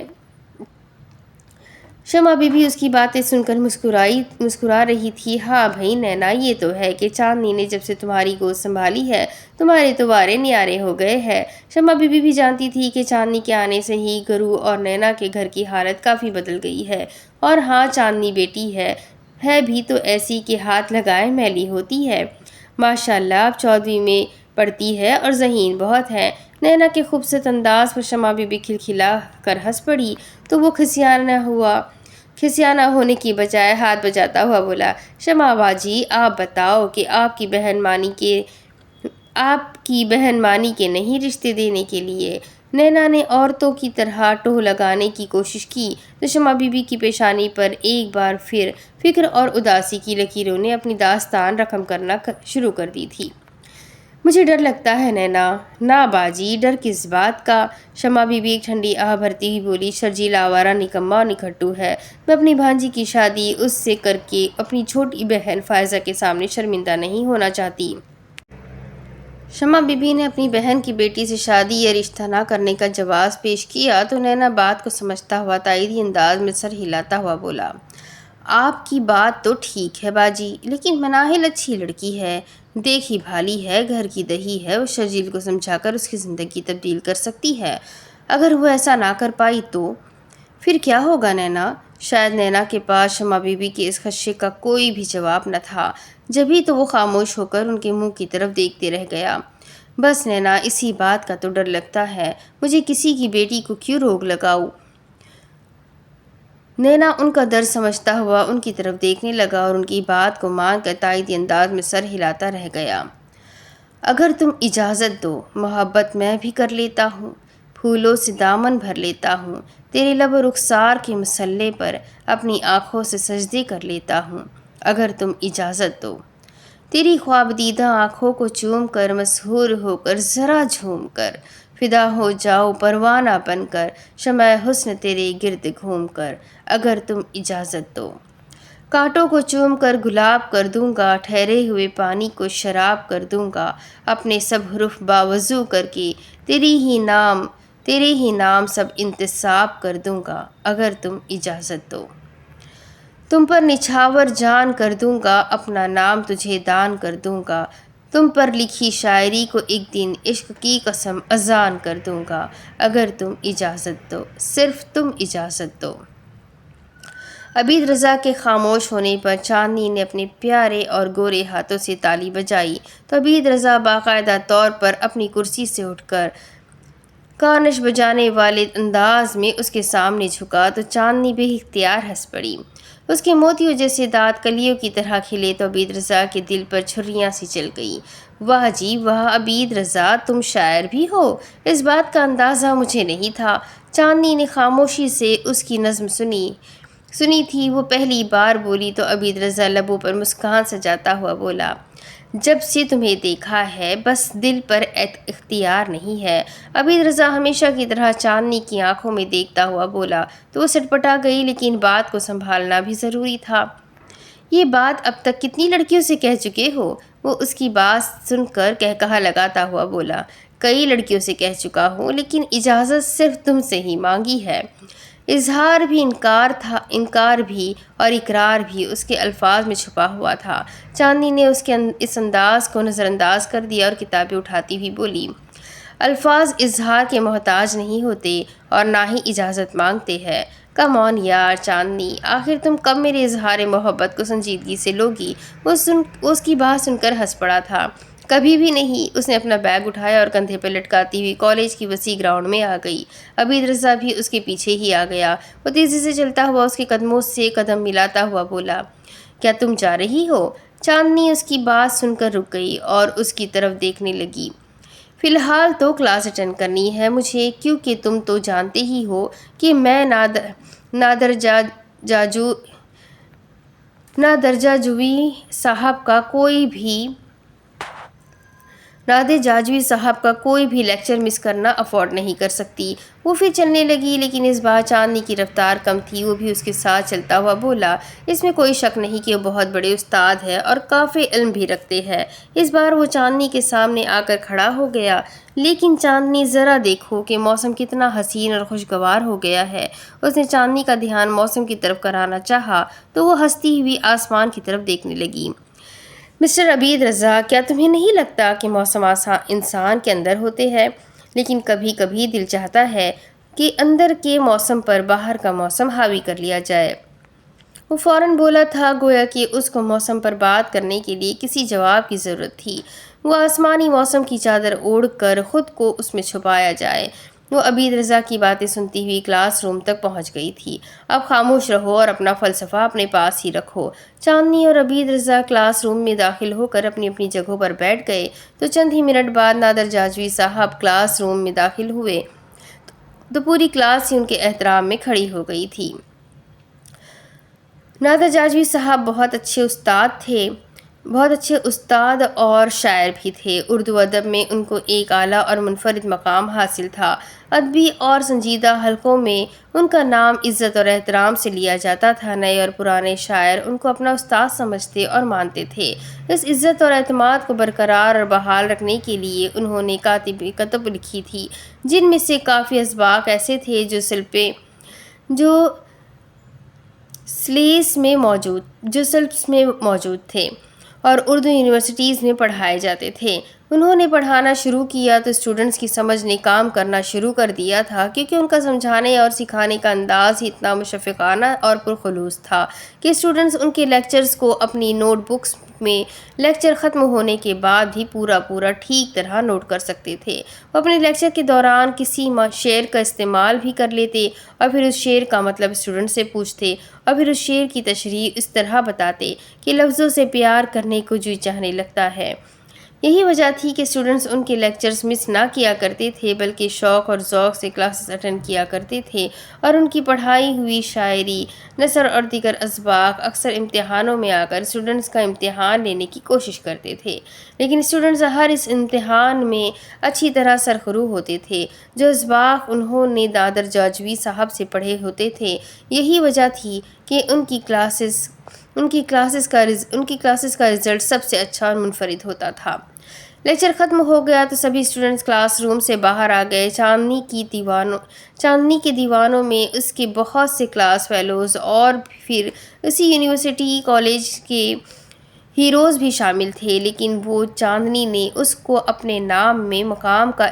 شمع بی بی اس کی باتیں سن کر مسکرا رہی تھی۔ ہاں بھئی نینا، یہ تو ہے کہ چاندنی نے جب سے تمہاری گود سنبھالی ہے، تمہارے تو وارے نیارے ہو گئے ہیں۔ شمع بی بی بھی جانتی تھی کہ چاندنی کے آنے سے ہی گرو اور نینا کے گھر کی حالت کافی بدل گئی ہے۔ اور ہاں، چاندنی بیٹی ہے بھی تو ایسی کہ ہاتھ لگائے میلی ہوتی ہے۔ ماشاءاللہ، اب 14ویں میں پڑھتی ہے اور ذہین بہت ہے۔ نینا کے خوبصورت انداز پر شمع بی بی کھلکھلا کر ہنس پڑی تو وہ کھسیانہ ہونے کی بجائے ہاتھ بجاتا ہوا بولا، شمع باجی آپ بتاؤ کہ آپ کی بہن مانی کے نہیں رشتے دینے کے لیے؟ نینا نے عورتوں کی طرح ٹوہ لگانے کی کوشش کی تو شمع بی بی کی پیشانی پر ایک بار پھر فکر اور اداسی کی لکیروں نے اپنی داستان رقم کرنا شروع کر دی تھی۔ مجھے ڈر لگتا ہے نینا۔ نا باجی، ڈر کس بات کا؟ شمع بی بی ایک ٹھنڈی آہ بھرتی ہوئی بولی، شرجیل آوارہ، نکما اور نکھٹو ہے۔ میں اپنی بھانجی کی شادی اس سے کر کے اپنی چھوٹی بہن فائزہ کے سامنے شرمندہ نہیں ہونا چاہتی۔ شمع بی بی نے اپنی بہن کی بیٹی سے شادی یا رشتہ نہ کرنے کا جواز پیش کیا تو نینا بات کو سمجھتا ہوا تائیدی انداز میں سر ہلاتا ہوا بولا، آپ کی بات تو ٹھیک ہے باجی، لیکن مناہل اچھی لڑکی ہے، دیکھی بھالی ہے، گھر کی دہی ہے، وہ شرجیل کو سمجھا کر اس کی زندگی تبدیل کر سکتی ہے۔ اگر وہ ایسا نہ کر پائی تو پھر کیا ہوگا نینا؟ شاید نینا کے پاس شمع بی بی کے اس خدشے کا کوئی بھی جواب نہ تھا، جبھی تو وہ خاموش ہو کر ان کے منہ کی طرف دیکھتے رہ گیا۔ بس نینا، اسی بات کا تو ڈر لگتا ہے، مجھے کسی کی بیٹی کو کیوں روک لگاؤں؟ نینا ان کا درد سمجھتا ہوا ان کی طرف دیکھنے لگا اور ان کی بات کو مان کر تائیدی انداز میں سر ہلاتا رہ گیا۔ اگر تم اجازت دو، محبت میں بھی کر لیتا ہوں، پھولوں سے دامن بھر لیتا ہوں، تیرے لب و رخسار کے مسلے پر اپنی آنکھوں سے سجدے کر لیتا ہوں، اگر تم اجازت دو۔ تیری خواب دیدہ آنکھوں کو چوم کر، مسحور ہو کر، ذرا جھوم کر، فدا ہو جاؤ پروانہ بن کر، شمع حسن تیرے گرد گھوم کر، اگر تم اجازت دو۔ کانٹوں کو چوم کر گلاب کر دوں گا، ٹھہرے ہوئے پانی کو شراب کر دوں گا، اپنے سب حروف باوضو کر کے تیرے ہی نام سب انتساب کر دوں گا، اگر تم اجازت دو۔ تم پر نچھاور جان کر دوں گا، اپنا نام تجھے دان کر دوں گا، تم پر لکھی شاعری کو ایک دن عشق کی قسم اذان کر دوں گا، اگر تم اجازت دو، صرف تم اجازت دو۔ عبید رضا کے خاموش ہونے پر چاندنی نے اپنے پیارے اور گورے ہاتھوں سے تالی بجائی تو عبید رضا باقاعدہ طور پر اپنی کرسی سے اٹھ کر کارنش بجانے والے انداز میں اس کے سامنے جھکا تو چاندنی بے اختیار ہنس پڑی۔ اس کے موتیوں جیسے دانت کلیوں کی طرح کھلے تو عبید رضا کے دل پر چھریاں سی چل گئیں۔ واہ جی واہ عبید رضا، تم شاعر بھی ہو، اس بات کا اندازہ مجھے نہیں تھا۔ چاندنی نے خاموشی سے اس کی نظم سنی تھی۔ وہ پہلی بار بولی تو عبید رضا لبوں پر مسکان سجاتا ہوا بولا، جب سے تمہیں دیکھا ہے بس دل پر اختیار نہیں ہے۔ عبید رضا ہمیشہ کی طرح چاندنی کی آنکھوں میں دیکھتا ہوا بولا تو وہ سٹپٹا گئی، لیکن بات کو سنبھالنا بھی ضروری تھا۔ یہ بات اب تک کتنی لڑکیوں سے کہہ چکے ہو؟ وہ اس کی بات سن کر قہقہا لگاتا ہوا بولا، کئی لڑکیوں سے کہہ چکا ہوں، لیکن اجازت صرف تم سے ہی مانگی ہے۔ اظہار بھی انکار بھی اور اقرار بھی اس کے الفاظ میں چھپا ہوا تھا۔ چاندنی نے اس کے اس انداز کو نظر انداز کر دیا اور کتابیں اٹھاتی ہوئی بولی، الفاظ اظہار کے محتاج نہیں ہوتے اور نہ ہی اجازت مانگتے ہیں۔ کم آن یار چاندنی، آخر تم کب میرے اظہار محبت کو سنجیدگی سے لوگی؟ اس کی بات سن کر ہنس پڑا تھا۔ کبھی بھی نہیں۔ اس نے اپنا بیگ اٹھایا اور کندھے پر لٹکاتی ہوئی کالج کی وسیع گراؤنڈ میں آ گئی۔ عبید رضا بھی اس کے پیچھے ہی آ گیا۔ وہ تیزی سے چلتا ہوا اس کے قدموں سے قدم ملاتا ہوا بولا، کیا تم جا رہی ہو؟ چاندنی اس کی بات سن کر رک گئی اور اس کی طرف دیکھنے لگی۔ فی الحال تو کلاس اٹینڈ کرنی ہے مجھے، کیونکہ تم تو جانتے ہی ہو کہ میں نادر جاجوی صاحب کا کوئی بھی لیکچر مس کرنا افورڈ نہیں کر سکتی۔ وہ پھر چلنے لگی، لیکن اس بار چاندنی کی رفتار کم تھی۔ وہ بھی اس کے ساتھ چلتا ہوا بولا، اس میں کوئی شک نہیں کہ وہ بہت بڑے استاد ہیں اور کافی علم بھی رکھتے ہیں۔ اس بار وہ چاندنی کے سامنے آ کر کھڑا ہو گیا، لیکن چاندنی ذرا دیکھو کہ موسم کتنا حسین اور خوشگوار ہو گیا ہے۔ اس نے چاندنی کا دھیان موسم کی طرف کرانا چاہا تو وہ ہنستی ہوئی آسمان کی طرف دیکھنے لگی۔ مسٹر عبید رضا، کیا تمہیں نہیں لگتا کہ موسم انسان کے اندر ہوتے ہیں؟ لیکن کبھی کبھی دل چاہتا ہے کہ اندر کے موسم پر باہر کا موسم حاوی کر لیا جائے۔ وہ فوراً بولا تھا، گویا کہ اس کو موسم پر بات کرنے کے لیے کسی جواب کی ضرورت تھی۔ وہ آسمانی موسم کی چادر اوڑھ کر خود کو اس میں چھپایا جائے۔ وہ عبید رضا کی باتیں سنتی ہوئی کلاس روم تک پہنچ گئی تھی۔ اب خاموش رہو اور اپنا فلسفہ اپنے پاس ہی رکھو۔ چاندنی اور عبید رضا کلاس روم میں داخل ہو کر اپنی اپنی جگہوں پر بیٹھ گئے تو چند ہی منٹ بعد نادر جاجوی صاحب کلاس روم میں داخل ہوئے تو پوری کلاس ہی ان کے احترام میں کھڑی ہو گئی تھی۔ نادر جاجوی صاحب بہت اچھے استاد اور شاعر بھی تھے۔ اردو ادب میں ان کو ایک اعلیٰ اور منفرد مقام حاصل تھا۔ ادبی اور سنجیدہ حلقوں میں ان کا نام عزت اور احترام سے لیا جاتا تھا۔ نئے اور پرانے شاعر ان کو اپنا استاد سمجھتے اور مانتے تھے۔ اس عزت اور اعتماد کو برقرار اور بحال رکھنے کے لیے انہوں نے کتب لکھی تھی، جن میں سے کافی اسباق ایسے تھے جو سلیبس میں موجود تھے اور اردو یونیورسٹیز میں پڑھائے جاتے تھے۔ انہوں نے پڑھانا شروع کیا تو اسٹوڈنٹس کی سمجھ نے کام کرنا شروع کر دیا تھا، کیونکہ ان کا سمجھانے اور سکھانے کا انداز ہی اتنا مشفقانہ اور پرخلوص تھا کہ اسٹوڈنٹس ان کے لیکچرز کو اپنی نوٹ بکس میں لیکچر ختم ہونے کے بعد بھی پورا ٹھیک طرح نوٹ کر سکتے تھے۔ وہ اپنے لیکچر کے دوران کسی شعر کا استعمال بھی کر لیتے اور پھر اس شعر کا مطلب اسٹوڈنٹ سے پوچھتے اور پھر اس شعر کی تشریح اس طرح بتاتے کہ لفظوں سے پیار کرنے کو جی چاہنے لگتا ہے۔ یہی وجہ تھی کہ اسٹوڈنٹس ان کے لیکچرز مس نہ کیا کرتے تھے، بلکہ شوق اور ذوق سے کلاسز اٹینڈ کیا کرتے تھے اور ان کی پڑھائی ہوئی شاعری، نثر اور دیگر اسباق اکثر امتحانوں میں آ کر اسٹوڈنٹس کا امتحان لینے کی کوشش کرتے تھے، لیکن اسٹوڈنٹس ہر اس امتحان میں اچھی طرح سرخرو ہوتے تھے۔ جو اسباق انہوں نے نادر جاجوی صاحب سے پڑھے ہوتے تھے، یہی وجہ تھی کہ ان کی کلاسز کا رزلٹ سب سے اچھا اور منفرد ہوتا تھا۔ لیکچر ختم ہو گیا تو سبھی اسٹوڈنٹس کلاس روم سے باہر آ گئے۔ چاندنی کے دیوانوں میں اس کے بہت سے کلاس فیلوز اور پھر اسی یونیورسٹی کالج کے ہیروز بھی شامل تھے، لیکن وہ چاندنی نے اس کو اپنے نام اور مقام کا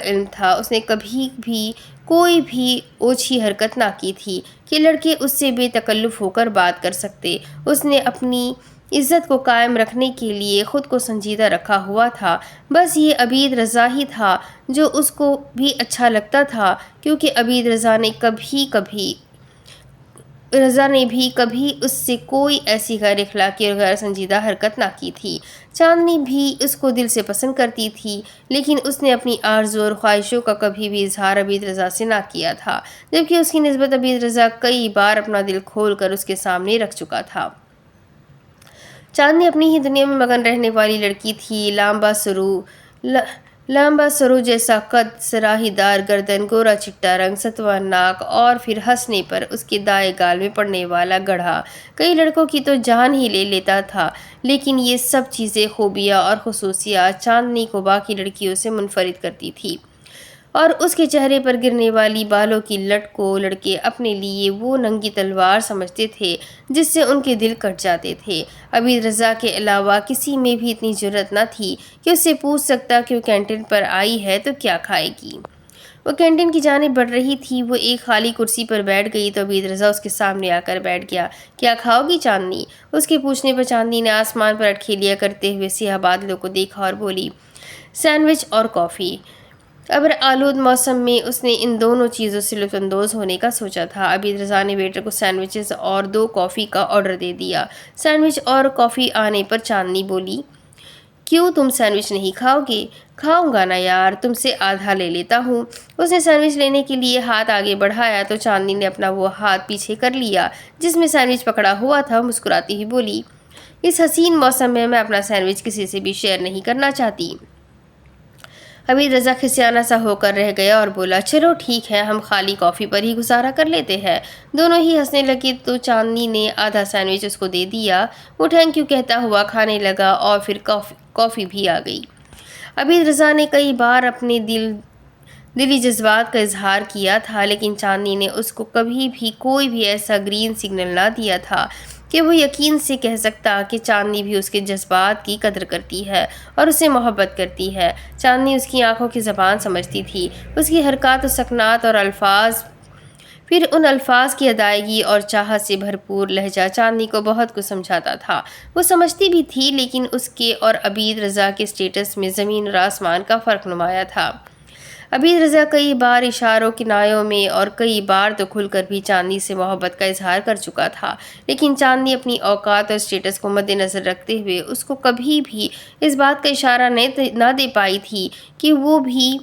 علم تھا۔ اس نے کبھی بھی کوئی بھی اوچھی حرکت نہ کی تھی کہ لڑکے اس سے بے تکلف ہو کر بات کر سکتے۔ اس نے اپنی عزت کو قائم رکھنے کے لیے خود کو سنجیدہ رکھا ہوا تھا۔ بس یہ عبید رضا ہی تھا جو اس کو بھی اچھا لگتا تھا، کیونکہ عبید رضا نے بھی کبھی اس سے کوئی ایسی غیر اخلاقی اور غیر سنجیدہ حرکت نہ کی تھی۔ چاندنی بھی اس کو دل سے پسند کرتی تھی، لیکن اس نے اپنی آرزو اور خواہشوں کا کبھی بھی اظہار عبید رضا سے نہ کیا تھا، جبکہ اس کی نسبت عبید رضا کئی بار اپنا دل کھول کر اس کے سامنے رکھ چکا تھا۔ چاندنی اپنی ہی دنیا میں مگن رہنے والی لڑکی تھی۔ لامبا سرو جیسا قد، سراہی دار گردن، گورا چٹا رنگ، ستواں ناک، اور پھر ہنسنے پر اس کے دائیں گال میں پڑنے والا گڑھا کئی لڑکوں کی تو جان ہی لے لیتا تھا، لیکن یہ سب چیزیں، خوبیاں اور خصوصیات چاندنی کو باقی لڑکیوں سے منفرد کرتی تھی، اور اس کے چہرے پر گرنے والی بالوں کی لٹ کو لڑکے اپنے لیے وہ ننگی تلوار سمجھتے تھے جس سے ان کے دل کٹ جاتے تھے۔ عبید رضا کے علاوہ کسی میں بھی اتنی جرأت نہ تھی کہ اس سے پوچھ سکتا کہ وہ کینٹین پر آئی ہے تو کیا کھائے گی۔ وہ کینٹین کی جانب بڑھ رہی تھی۔ وہ ایک خالی کرسی پر بیٹھ گئی تو عبید رضا اس کے سامنے آ کر بیٹھ گیا۔ کیا کھاؤ گی چاندنی؟ اس کے پوچھنے پر چاندنی نے آسمان پر اٹکھیلیاں کرتے ہوئے سیاہ بادلوں کو دیکھا اور بولی، سینڈوچ اور کافی۔ ابر آلود موسم میں اس نے ان دونوں چیزوں سے لطف اندوز ہونے کا سوچا تھا۔ عبید رضا نے ویٹر کو سینڈوچز اور 2 کافی کا آرڈر دے دیا۔ سینڈوچ اور کافی آنے پر چاندنی بولی، کیوں تم سینڈوچ نہیں کھاؤ گے؟ کھاؤں گا نا یار، تم سے آدھا لے لیتا ہوں۔ اس نے سینڈوچ لینے کے لیے ہاتھ آگے بڑھایا تو چاندنی نے اپنا وہ ہاتھ پیچھے کر لیا جس میں سینڈوچ پکڑا ہوا تھا۔ مسکراتی ہوئی بولی، اس حسین موسم میں اپنا سینڈوچ کسی سے بھی شیئر نہیں کرنا چاہتی۔ عبید رضا کھسیانہ سا ہو کر رہ گیا اور بولا، چلو ٹھیک ہے، ہم خالی کافی پر ہی گزارا کر لیتے ہیں۔ دونوں ہی ہنسنے لگے تو چاندنی نے آدھا سینڈوچ اس کو دے دیا۔ وہ تھینک یو کہتا ہوا کھانے لگا اور پھر کافی بھی آ گئی۔ عبید رضا نے کئی بار اپنے دلی جذبات کا اظہار کیا تھا، لیکن چاندنی نے اس کو کبھی بھی کوئی بھی ایسا گرین سگنل نہ دیا تھا کہ وہ یقین سے کہہ سکتا کہ چاندنی بھی اس کے جذبات کی قدر کرتی ہے اور اسے محبت کرتی ہے۔ چاندنی اس کی آنکھوں کی زبان سمجھتی تھی، اس کی حرکات و سکنات اور الفاظ، پھر ان الفاظ کی ادائیگی اور چاہت سے بھرپور لہجہ چاندنی کو بہت کچھ سمجھاتا تھا۔ وہ سمجھتی بھی تھی، لیکن اس کے اور عبید رضا کے اسٹیٹس میں زمین اور آسمان کا فرق نمایاں تھا۔ عبید رضا کئی بار اشاروں کنایوں میں اور کئی بار تو کھل کر بھی چاندنی سے محبت کا اظہار کر چکا تھا، لیکن چاندنی اپنی اوقات اور اسٹیٹس کو مد نظر رکھتے ہوئے اس کو کبھی بھی اس بات کا اشارہ نہ دے پائی تھی کہ وہ بھی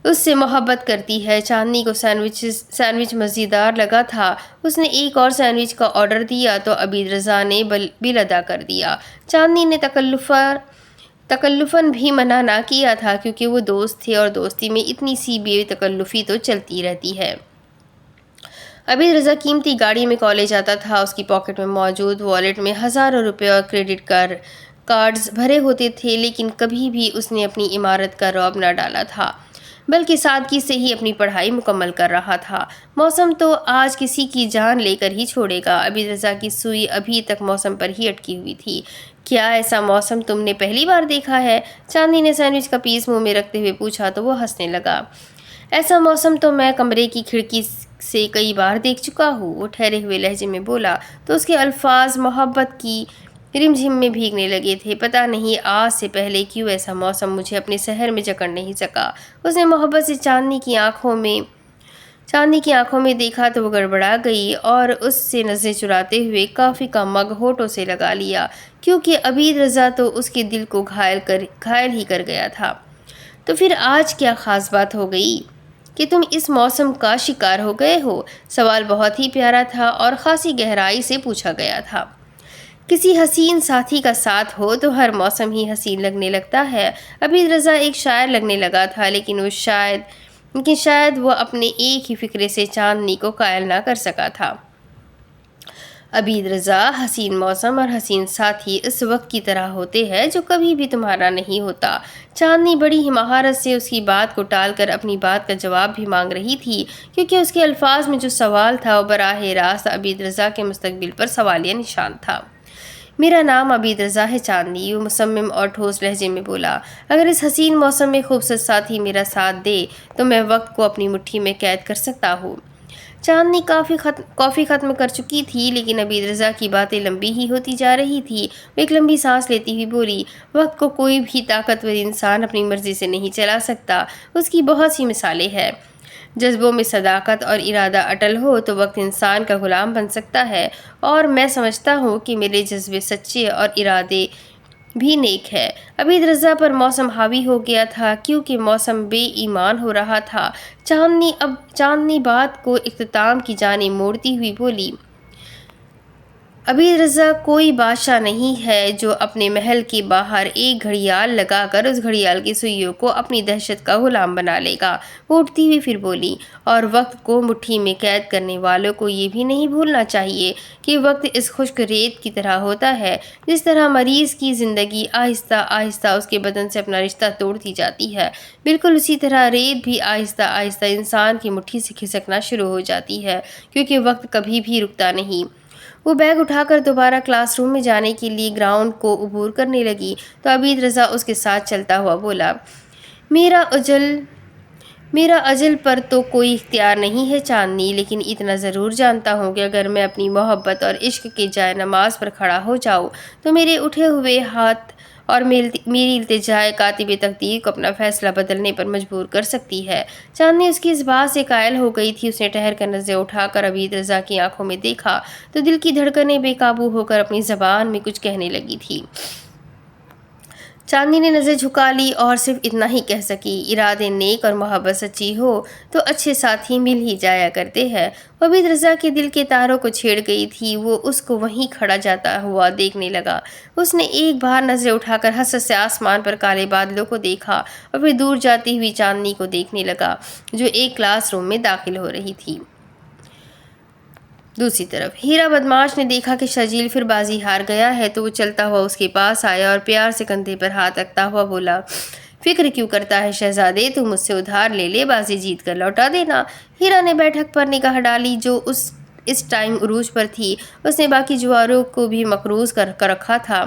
اس سے محبت کرتی ہے۔ چاندنی کو سینڈوچ مزیدار لگا تھا۔ اس نے ایک اور سینڈوچ کا آرڈر دیا تو عبید رضا نے بل ادا کر دیا۔ چاندنی نے تکلفاً بھی منع نہ کیا تھا، کیونکہ وہ دوست تھے اور دوستی میں اتنی سی بے تکلفی تو چلتی رہتی ہے۔ عبید رضا قیمتی گاڑی میں کالج آتا تھا۔ اس کی پاکٹ میں موجود والیٹ میں ہزاروں روپے اور کریڈٹ کارڈز بھرے ہوتے تھے، لیکن کبھی بھی اس نے اپنی عمارت کا رعب نہ ڈالا تھا، بلکہ سادگی سے ہی اپنی پڑھائی مکمل کر رہا تھا۔ موسم تو آج کسی کی جان لے کر ہی چھوڑے گا۔ عبید رضا کی سوئی ابھی تک موسم پر ہی اٹکی ہوئی تھی۔ کیا ایسا موسم تم نے پہلی بار دیکھا ہے؟ چاندنی نے سینڈوچ کا پیس منہ میں رکھتے ہوئے پوچھا تو وہ ہنسنے لگا۔ ایسا موسم تو میں کمرے کی کھڑکی سے کئی بار دیکھ چکا ہوں، وہ ٹھہرے ہوئے لہجے میں بولا تو اس کے الفاظ محبت کی رم جھم میں بھیگنے لگے تھے۔ پتہ نہیں آج سے پہلے کیوں ایسا موسم مجھے اپنے سحر میں جکڑ نہیں سکا۔ اس نے محبت سے چاندنی کی آنکھوں میں دیکھا تو وہ گڑبڑا گئی اور اس سے نظریں چراتے ہوئے کافی کا مگ ہونٹوں سے لگا لیا، کیونکہ عبید رضا تو اس کے دل کو گھائل ہی کر گیا تھا۔ تو پھر آج کیا خاص بات ہو گئی کہ تم اس موسم کا شکار ہو گئے ہو؟ سوال بہت ہی پیارا تھا اور خاصی گہرائی سے پوچھا گیا تھا۔ کسی حسین ساتھی کا ساتھ ہو تو ہر موسم ہی حسین لگنے لگتا ہے۔ عبید رضا ایک شاعر لگنے لگا تھا، لیکن شاید وہ اپنے ایک ہی فکرے سے چاندنی کو قائل نہ کر سکا تھا۔ عبید رضا، حسین موسم اور حسین ساتھی اس وقت کی طرح ہوتے ہیں جو کبھی بھی تمہارا نہیں ہوتا۔ چاندنی بڑی ہی مہارت سے اس کی بات کو ٹال کر اپنی بات کا جواب بھی مانگ رہی تھی، کیونکہ اس کے الفاظ میں جو سوال تھا وہ براہ راست عبید رضا کے مستقبل پر سوالیہ نشان تھا۔ میرا نام عبید رضا ہے چاندنی، وہ مصمم اور ٹھوس لہجے میں بولا۔ اگر اس حسین موسم میں خوبصورت ساتھی میرا ساتھ دے تو میں وقت کو اپنی مٹھی میں قید کر سکتا ہوں۔ چاندنی کافی ختم کر چکی تھی، لیکن عبید رضا کی باتیں لمبی ہی ہوتی جا رہی تھی۔ وہ ایک لمبی سانس لیتی ہوئی بولی، وقت کو کوئی بھی طاقتور انسان اپنی مرضی سے نہیں چلا سکتا۔ اس کی بہت سی مثالیں ہیں۔ جذبوں میں صداقت اور ارادہ اٹل ہو تو وقت انسان کا غلام بن سکتا ہے، اور میں سمجھتا ہوں کہ میرے جذبے سچے اور ارادے بھی نیک ہے۔ عبید رضا پر موسم حاوی ہو گیا تھا، کیونکہ موسم بے ایمان ہو رہا تھا۔ چاندنی بات کو اختتام کی جانب موڑتی ہوئی بولی، عبید رضا کوئی بادشاہ نہیں ہے جو اپنے محل کے باہر ایک گھڑیال لگا کر اس گھڑیال کی سوئیوں کو اپنی دہشت کا غلام بنا لے گا۔ وہ اٹھتی ہوئی پھر بولی، اور وقت کو مٹھی میں قید کرنے والوں کو یہ بھی نہیں بھولنا چاہیے کہ وقت اس خشک ریت کی طرح ہوتا ہے۔ جس طرح مریض کی زندگی آہستہ آہستہ اس کے بدن سے اپنا رشتہ توڑتی جاتی ہے، بالکل اسی طرح ریت بھی آہستہ آہستہ انسان کی مٹھی سے کھسکنا شروع ہو جاتی ہے، کیونکہ وقت کبھی بھی رکتا نہیں۔ وہ بیگ اٹھا کر دوبارہ کلاس روم میں جانے کے لیے گراؤنڈ کو عبور کرنے لگی تو عبید رضا اس کے ساتھ چلتا ہوا بولا، میرا اجل پر تو کوئی اختیار نہیں ہے چاندنی، لیکن اتنا ضرور جانتا ہوں کہ اگر میں اپنی محبت اور عشق کے جائے نماز پر کھڑا ہو جاؤں تو میرے اٹھے ہوئے ہاتھ اور میری التجائے کاتب تقدیر کو اپنا فیصلہ بدلنے پر مجبور کر سکتی ہے۔ چاندنی اس کی اس بات سے قائل ہو گئی تھی۔ اس نے ٹھہر کر نظریں اٹھا کر عبید رضا کی آنکھوں میں دیکھا تو دل کی دھڑکنیں بے قابو ہو کر اپنی زبان میں کچھ کہنے لگی تھی۔ چاندنی نے نظر جھکا لی اور صرف اتنا ہی کہہ سکی، ارادے نیک اور محبت سچی ہو تو اچھے ساتھی مل ہی جایا کرتے ہیں۔ وہ عبید رضا کے دل کے تاروں کو چھیڑ گئی تھی۔ وہ اس کو وہیں کھڑا جاتا ہوا دیکھنے لگا۔ اس نے ایک بار نظریں اٹھا کر حسرت سے آسمان پر کالے بادلوں کو دیکھا اور پھر دور جاتی ہوئی چاندنی کو دیکھنے لگا جو ایک کلاس روم میں داخل ہو رہی تھی۔ دوسری طرف ہیرا بدمعاش نے دیکھا کہ شرجیل پھر بازی ہار گیا ہے تو وہ چلتا ہوا اس کے پاس آیا اور پیار سے کندھے پر ہاتھ رکھتا ہوا بولا، فکر کیوں کرتا ہے شہزادے، تو مجھ سے ادھار لے لے، بازی جیت کر لوٹا دینا۔ ہیرا نے بیٹھک پر نگاہ ڈالی جو اس ٹائم عروج پر تھی۔ اس نے باقی جواروں کو بھی مقروض کر رکھا تھا۔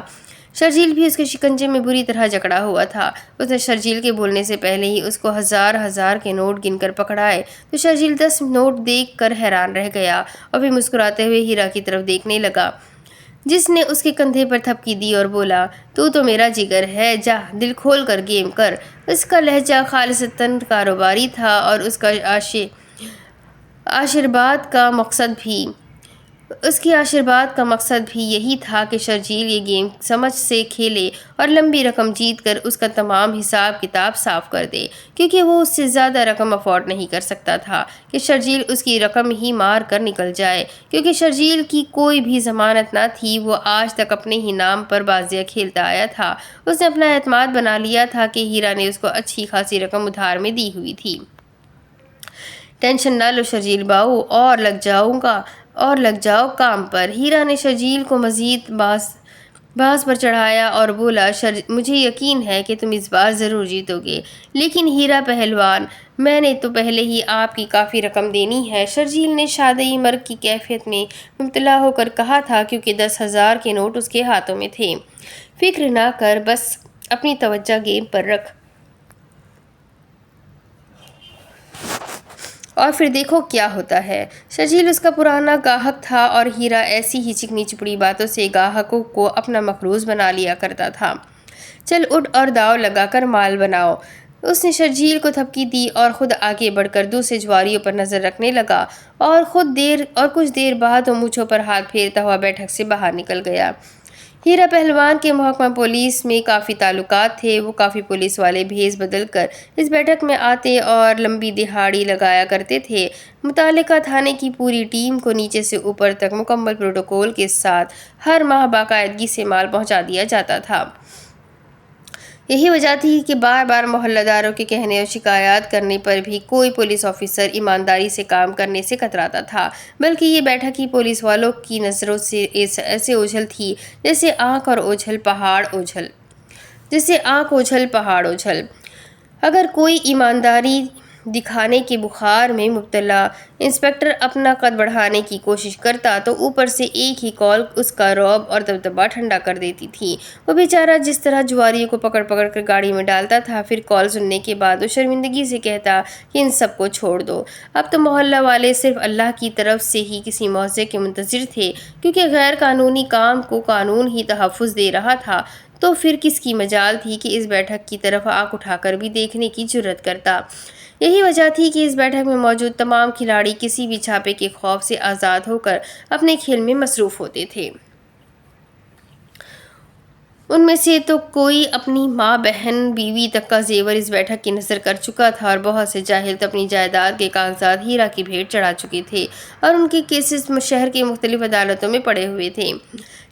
شرجیل بھی اس کے شکنجے میں بری طرح جکڑا ہوا تھا۔ اس نے شرجیل کے بولنے سے پہلے ہی اس کو ہزار کے نوٹ گن کر پکڑائے تو شرجیل 10 نوٹ دیکھ کر حیران رہ گیا اور پھر مسکراتے ہوئے ہیرا کی طرف دیکھنے لگا جس نے اس کے کندھے پر تھپکی دی اور بولا، تو میرا جگر ہے، جا دل کھول کر گیم کر۔ اس کا لہجہ خالصتاً کاروباری تھا اور اس کی آشیرواد کا مقصد بھی یہی تھا کہ شرجیل یہ گیم سمجھ سے کھیلے اور لمبی رقم جیت کر اس کا تمام حساب کتاب صاف کر دے، کیونکہ وہ اس سے زیادہ رقم افورڈ نہیں کر سکتا تھا کہ شرجیل اس کی رقم ہی مار کر نکل جائے، کیونکہ شرجیل کی کوئی بھی ضمانت نہ تھی۔ وہ آج تک اپنے ہی نام پر بازیاں کھیلتا آیا تھا۔ اس نے اپنا اعتماد بنا لیا تھا کہ ہیرا نے اس کو اچھی خاصی رقم ادھار میں دی ہوئی تھی۔ ٹینشن نہ لو شرجیل باؤ، اور لگ جاؤ کام پر۔ ہیرا نے شرجیل کو مزید باز پر چڑھایا اور بولا، مجھے یقین ہے کہ تم اس بار ضرور جیتو گے، لیکن ہیرا پہلوان، میں نے تو پہلے ہی آپ کی کافی رقم دینی ہے۔ شرجیل نے شادی مرگ کی کیفیت میں مبتلا ہو کر کہا تھا، کیونکہ 10,000 کے نوٹ اس کے ہاتھوں میں تھے۔ فکر نہ کر، بس اپنی توجہ گیم پر رکھ اور پھر دیکھو کیا ہوتا ہے۔ شرجیل اس کا پرانا گاہک تھا اور ہیرا ایسی ہی چکنی چپڑی باتوں سے گاہکوں کو اپنا مقروض بنا لیا کرتا تھا۔ چل اٹھ اور داؤ لگا کر مال بناؤ۔ اس نے شرجیل کو تھپکی دی اور خود آگے بڑھ کر دوسرے جواریوں پر نظر رکھنے لگا اور کچھ دیر بعد وہ مونچھوں پر ہاتھ پھیرتا ہوا بیٹھک سے باہر نکل گیا۔ ہیرا پہلوان کے محکمہ پولیس میں کافی تعلقات تھے۔ وہ کافی پولیس والے بھیس بدل کر اس بیٹھک میں آتے اور لمبی دہاڑی لگایا کرتے تھے۔ متعلقہ تھانے کی پوری ٹیم کو نیچے سے اوپر تک مکمل پروٹوکول کے ساتھ ہر ماہ باقاعدگی سے مال پہنچا دیا جاتا تھا۔ یہی وجہ تھی کہ بار بار محلہ داروں کے کہنے اور شکایات کرنے پر بھی کوئی پولیس آفیسر ایمانداری سے کام کرنے سے کتراتا تھا، بلکہ یہ بیٹھک ہی پولیس والوں کی نظروں سے ایسے اوجھل تھی جیسے آنکھ اوجھل پہاڑ اوجھل۔ اگر کوئی ایمانداری دکھانے کے بخار میں مبتلا انسپکٹر اپنا قد بڑھانے کی کوشش کرتا تو اوپر سے ایک ہی کال اس کا رعب اور دبدبا ٹھنڈا کر دیتی تھی۔ وہ بیچارہ جس طرح جواریوں کو پکڑ پکڑ کر گاڑی میں ڈالتا تھا، پھر کال سننے کے بعد وہ شرمندگی سے کہتا کہ ان سب کو چھوڑ دو، اب تو محلہ والے صرف اللہ کی طرف سے ہی کسی معاوضے کے منتظر تھے، کیونکہ غیر قانونی کام کو قانون ہی تحفظ دے رہا تھا۔ تو پھر کس کی مجال تھی کہ اس بیٹھک کی طرف آنکھ اٹھا کر بھی دیکھنے کی جرات کرتا؟ یہی وجہ تھی کہ اس بیٹھک میں موجود تمام کھلاڑی کسی بھی چھاپے کے خوف سے آزاد ہو کر اپنے کھیل میں مصروف ہوتے تھے۔ ان میں سے تو کوئی اپنی ماں، بہن، بیوی تک کا زیور اس بیٹھک کی نظر کر چکا تھا، اور بہت سے جاہل تو اپنی جائیداد کے کاغذات ہیرا کی بھیٹ چڑھا چکے تھے اور ان کے کیسز شہر کے مختلف عدالتوں میں پڑے ہوئے تھے۔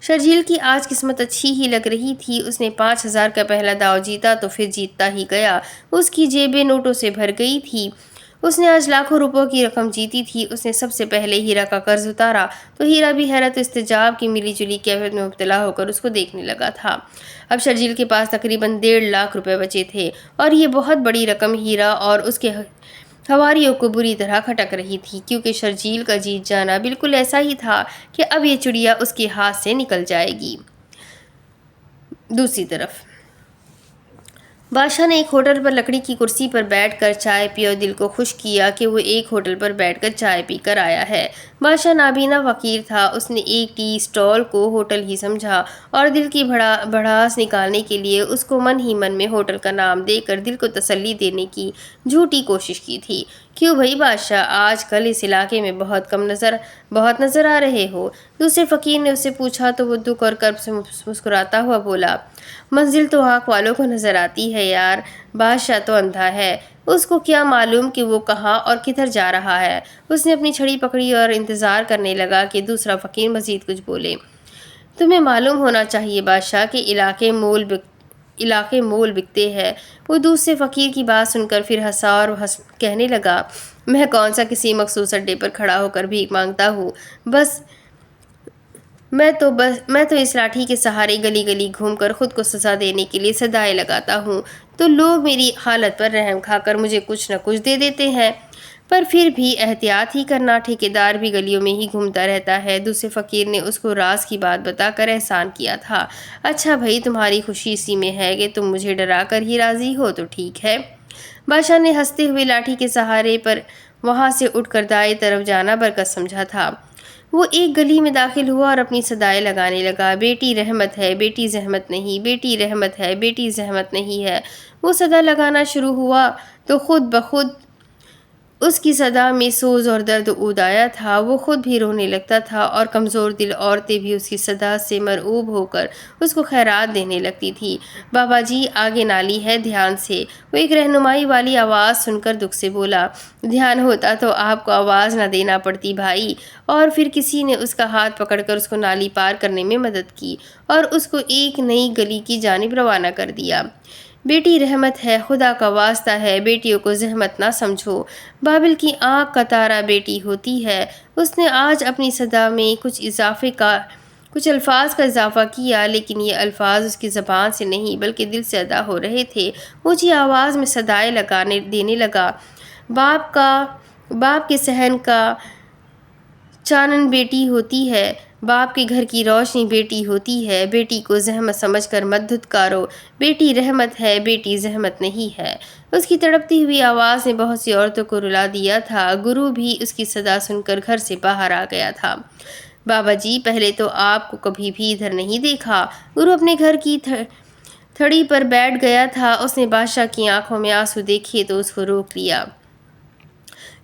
شرجیل کی آج قسمت اچھی ہی لگ رہی تھی۔ اس نے 5,000 کا پہلا داؤ جیتا تو پھر جیتتا ہی گیا۔ اس کی جیبیں نوٹوں سے بھر گئی تھی۔ اس نے آج لاکھوں روپوں کی رقم جیتی تھی۔ اس نے سب سے پہلے ہیرا کا قرض اتارا تو ہیرا بھی حیرت و استعجاب کی ملی جلی کیفیت میں مبتلا ہو کر اس کو دیکھنے لگا تھا۔ اب شرجیل کے پاس تقریباً 1.5 لاکھ روپے بچے تھے، اور یہ بہت بڑی رقم ہیرا اور اس کے حواریوں کو بری طرح کھٹک رہی تھی، کیونکہ شرجیل کا جیت جانا بالکل ایسا ہی تھا کہ اب یہ چڑیا اس کے ہاتھ سے نکل جائے گی۔ دوسری طرف بادشاہ نے ایک ہوٹل پر لکڑی کی کرسی پر بیٹھ کر چائے پی اور دل کو خوش کیا کہ وہ ایک ہوٹل پر بیٹھ کر چائے پی کر آیا ہے۔ بادشاہ نابینا فقیر تھا۔ اس نے ایک ٹی اسٹال کو ہوٹل ہی سمجھا اور دل کی بھڑاس نکالنے کے لیے اس کو من ہی من میں ہوٹل کا نام دے کر دل کو تسلی دینے کی جھوٹی کوشش کی تھی۔ کیوں بھائی بادشاہ، آج کل اس علاقے میں بہت نظر آ رہے ہو؟ دوسرے فقیر نے اس سے پوچھا تو وہ دکھ اور کرب سے مسکراتا ہوا بولا، منزل تو آنکھ والوں کو نظر آتی ہے یار، بادشاہ تو اندھا ہے، اس کو کیا معلوم کہ وہ کہاں اور کدھر جا رہا ہے۔ اس نے اپنی چھڑی پکڑی اور انتظار کرنے لگا کہ دوسرا فقیر مزید کچھ بولے۔ تمہیں معلوم ہونا چاہیے بادشاہ کہ علاقے مول بکتے ہیں۔ وہ دوسرے فقیر کی بات سن کر پھر ہنسا اور کہنے لگا، میں کون سا کسی مخصوص اڈے پر کھڑا ہو کر بھیک مانگتا ہوں، میں تو اس لاٹھی کے سہارے گلی گلی گھوم کر خود کو سزا دینے کے لیے صدائیں لگاتا ہوں، تو لوگ میری حالت پر رحم کھا کر مجھے کچھ نہ کچھ دے دیتے ہیں، پر پھر بھی احتیاط ہی کرنا، ٹھیکیدار بھی گلیوں میں ہی گھومتا رہتا ہے۔ دوسرے فقیر نے اس کو راز کی بات بتا کر احسان کیا تھا۔ اچھا بھائی، تمہاری خوشی اسی میں ہے کہ تم مجھے ڈرا کر ہی راضی ہو تو ٹھیک ہے۔ بادشاہ نے ہنستے ہوئے لاٹھی کے سہارے پر وہاں سے اٹھ کر دائیں طرف جانا برکت سمجھا تھا۔ وہ ایک گلی میں داخل ہوا اور اپنی صدائیں لگانے لگا، بیٹی رحمت ہے، بیٹی زحمت نہیں، بیٹی رحمت ہے، بیٹی زحمت نہیں ہے۔ وہ صدا لگانا شروع ہوا تو خود بخود اس کی صدا میں سوز اور درد عود آیا تھا۔ وہ خود بھی رونے لگتا تھا اور کمزور دل عورتیں بھی اس کی صدا سے مرعوب ہو کر اس کو خیرات دینے لگتی تھی۔ بابا جی، آگے نالی ہے، دھیان سے۔ وہ ایک رہنمائی والی آواز سن کر دکھ سے بولا، دھیان ہوتا تو آپ کو آواز نہ دینا پڑتی بھائی۔ اور پھر کسی نے اس کا ہاتھ پکڑ کر اس کو نالی پار کرنے میں مدد کی اور اس کو ایک نئی گلی کی جانب روانہ کر دیا۔ بیٹی رحمت ہے، خدا کا واسطہ ہے، بیٹیوں کو زحمت نہ سمجھو۔ بابل کی آنکھ کا تارا بیٹی ہوتی ہے۔ اس نے آج اپنی صدا میں کچھ الفاظ کا اضافہ کیا، لیکن یہ الفاظ اس کی زبان سے نہیں بلکہ دل سے ادا ہو رہے تھے۔ اونچی آواز میں صدائیں دینے لگا، باپ کے صحن کا چانن بیٹی ہوتی ہے، باپ کے گھر کی روشنی بیٹی ہوتی ہے، بیٹی کو زحمت سمجھ کر مت دھتکارو، بیٹی رحمت ہے، بیٹی زحمت نہیں ہے۔ اس کی تڑپتی ہوئی آواز نے بہت سی عورتوں کو رلا دیا تھا۔ گرو بھی اس کی صدا سن کر گھر سے باہر آ گیا تھا۔ بابا جی، پہلے تو آپ کو کبھی بھی ادھر نہیں دیکھا۔ گرو اپنے گھر کی تھڑی پر بیٹھ گیا تھا۔ اس نے بادشاہ کی آنکھوں میں آنسو دیکھے تو اس کو روک لیا۔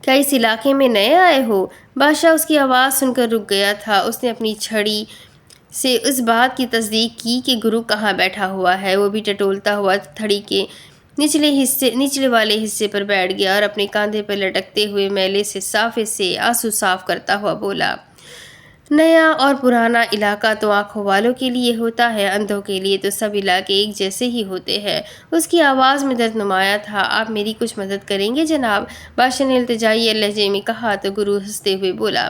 کیا اس علاقے میں نئے آئے ہو؟ بادشاہ اس کی آواز سن کر رک گیا تھا۔ اس نے اپنی چھڑی سے اس بات کی تصدیق کی کہ گرو کہاں بیٹھا ہوا ہے۔ وہ بھی ٹٹولتا ہوا تھڑی کے نچلے والے حصے پر بیٹھ گیا اور اپنے کاندھے پر لٹکتے ہوئے میلے سے صافے سے آنسو صاف کرتا ہوا بولا، نیا اور پرانا علاقہ تو آنکھوں والوں کے لیے ہوتا ہے، اندھوں کے لیے تو سب علاقے ایک جیسے ہی ہوتے ہیں۔ اس کی آواز میں درد نمایاں تھا۔ آپ میری کچھ مدد کریں گے جناب؟ بادشاہ نے التجائی لہجے میں کہا تو گرو ہنستے ہوئے بولا،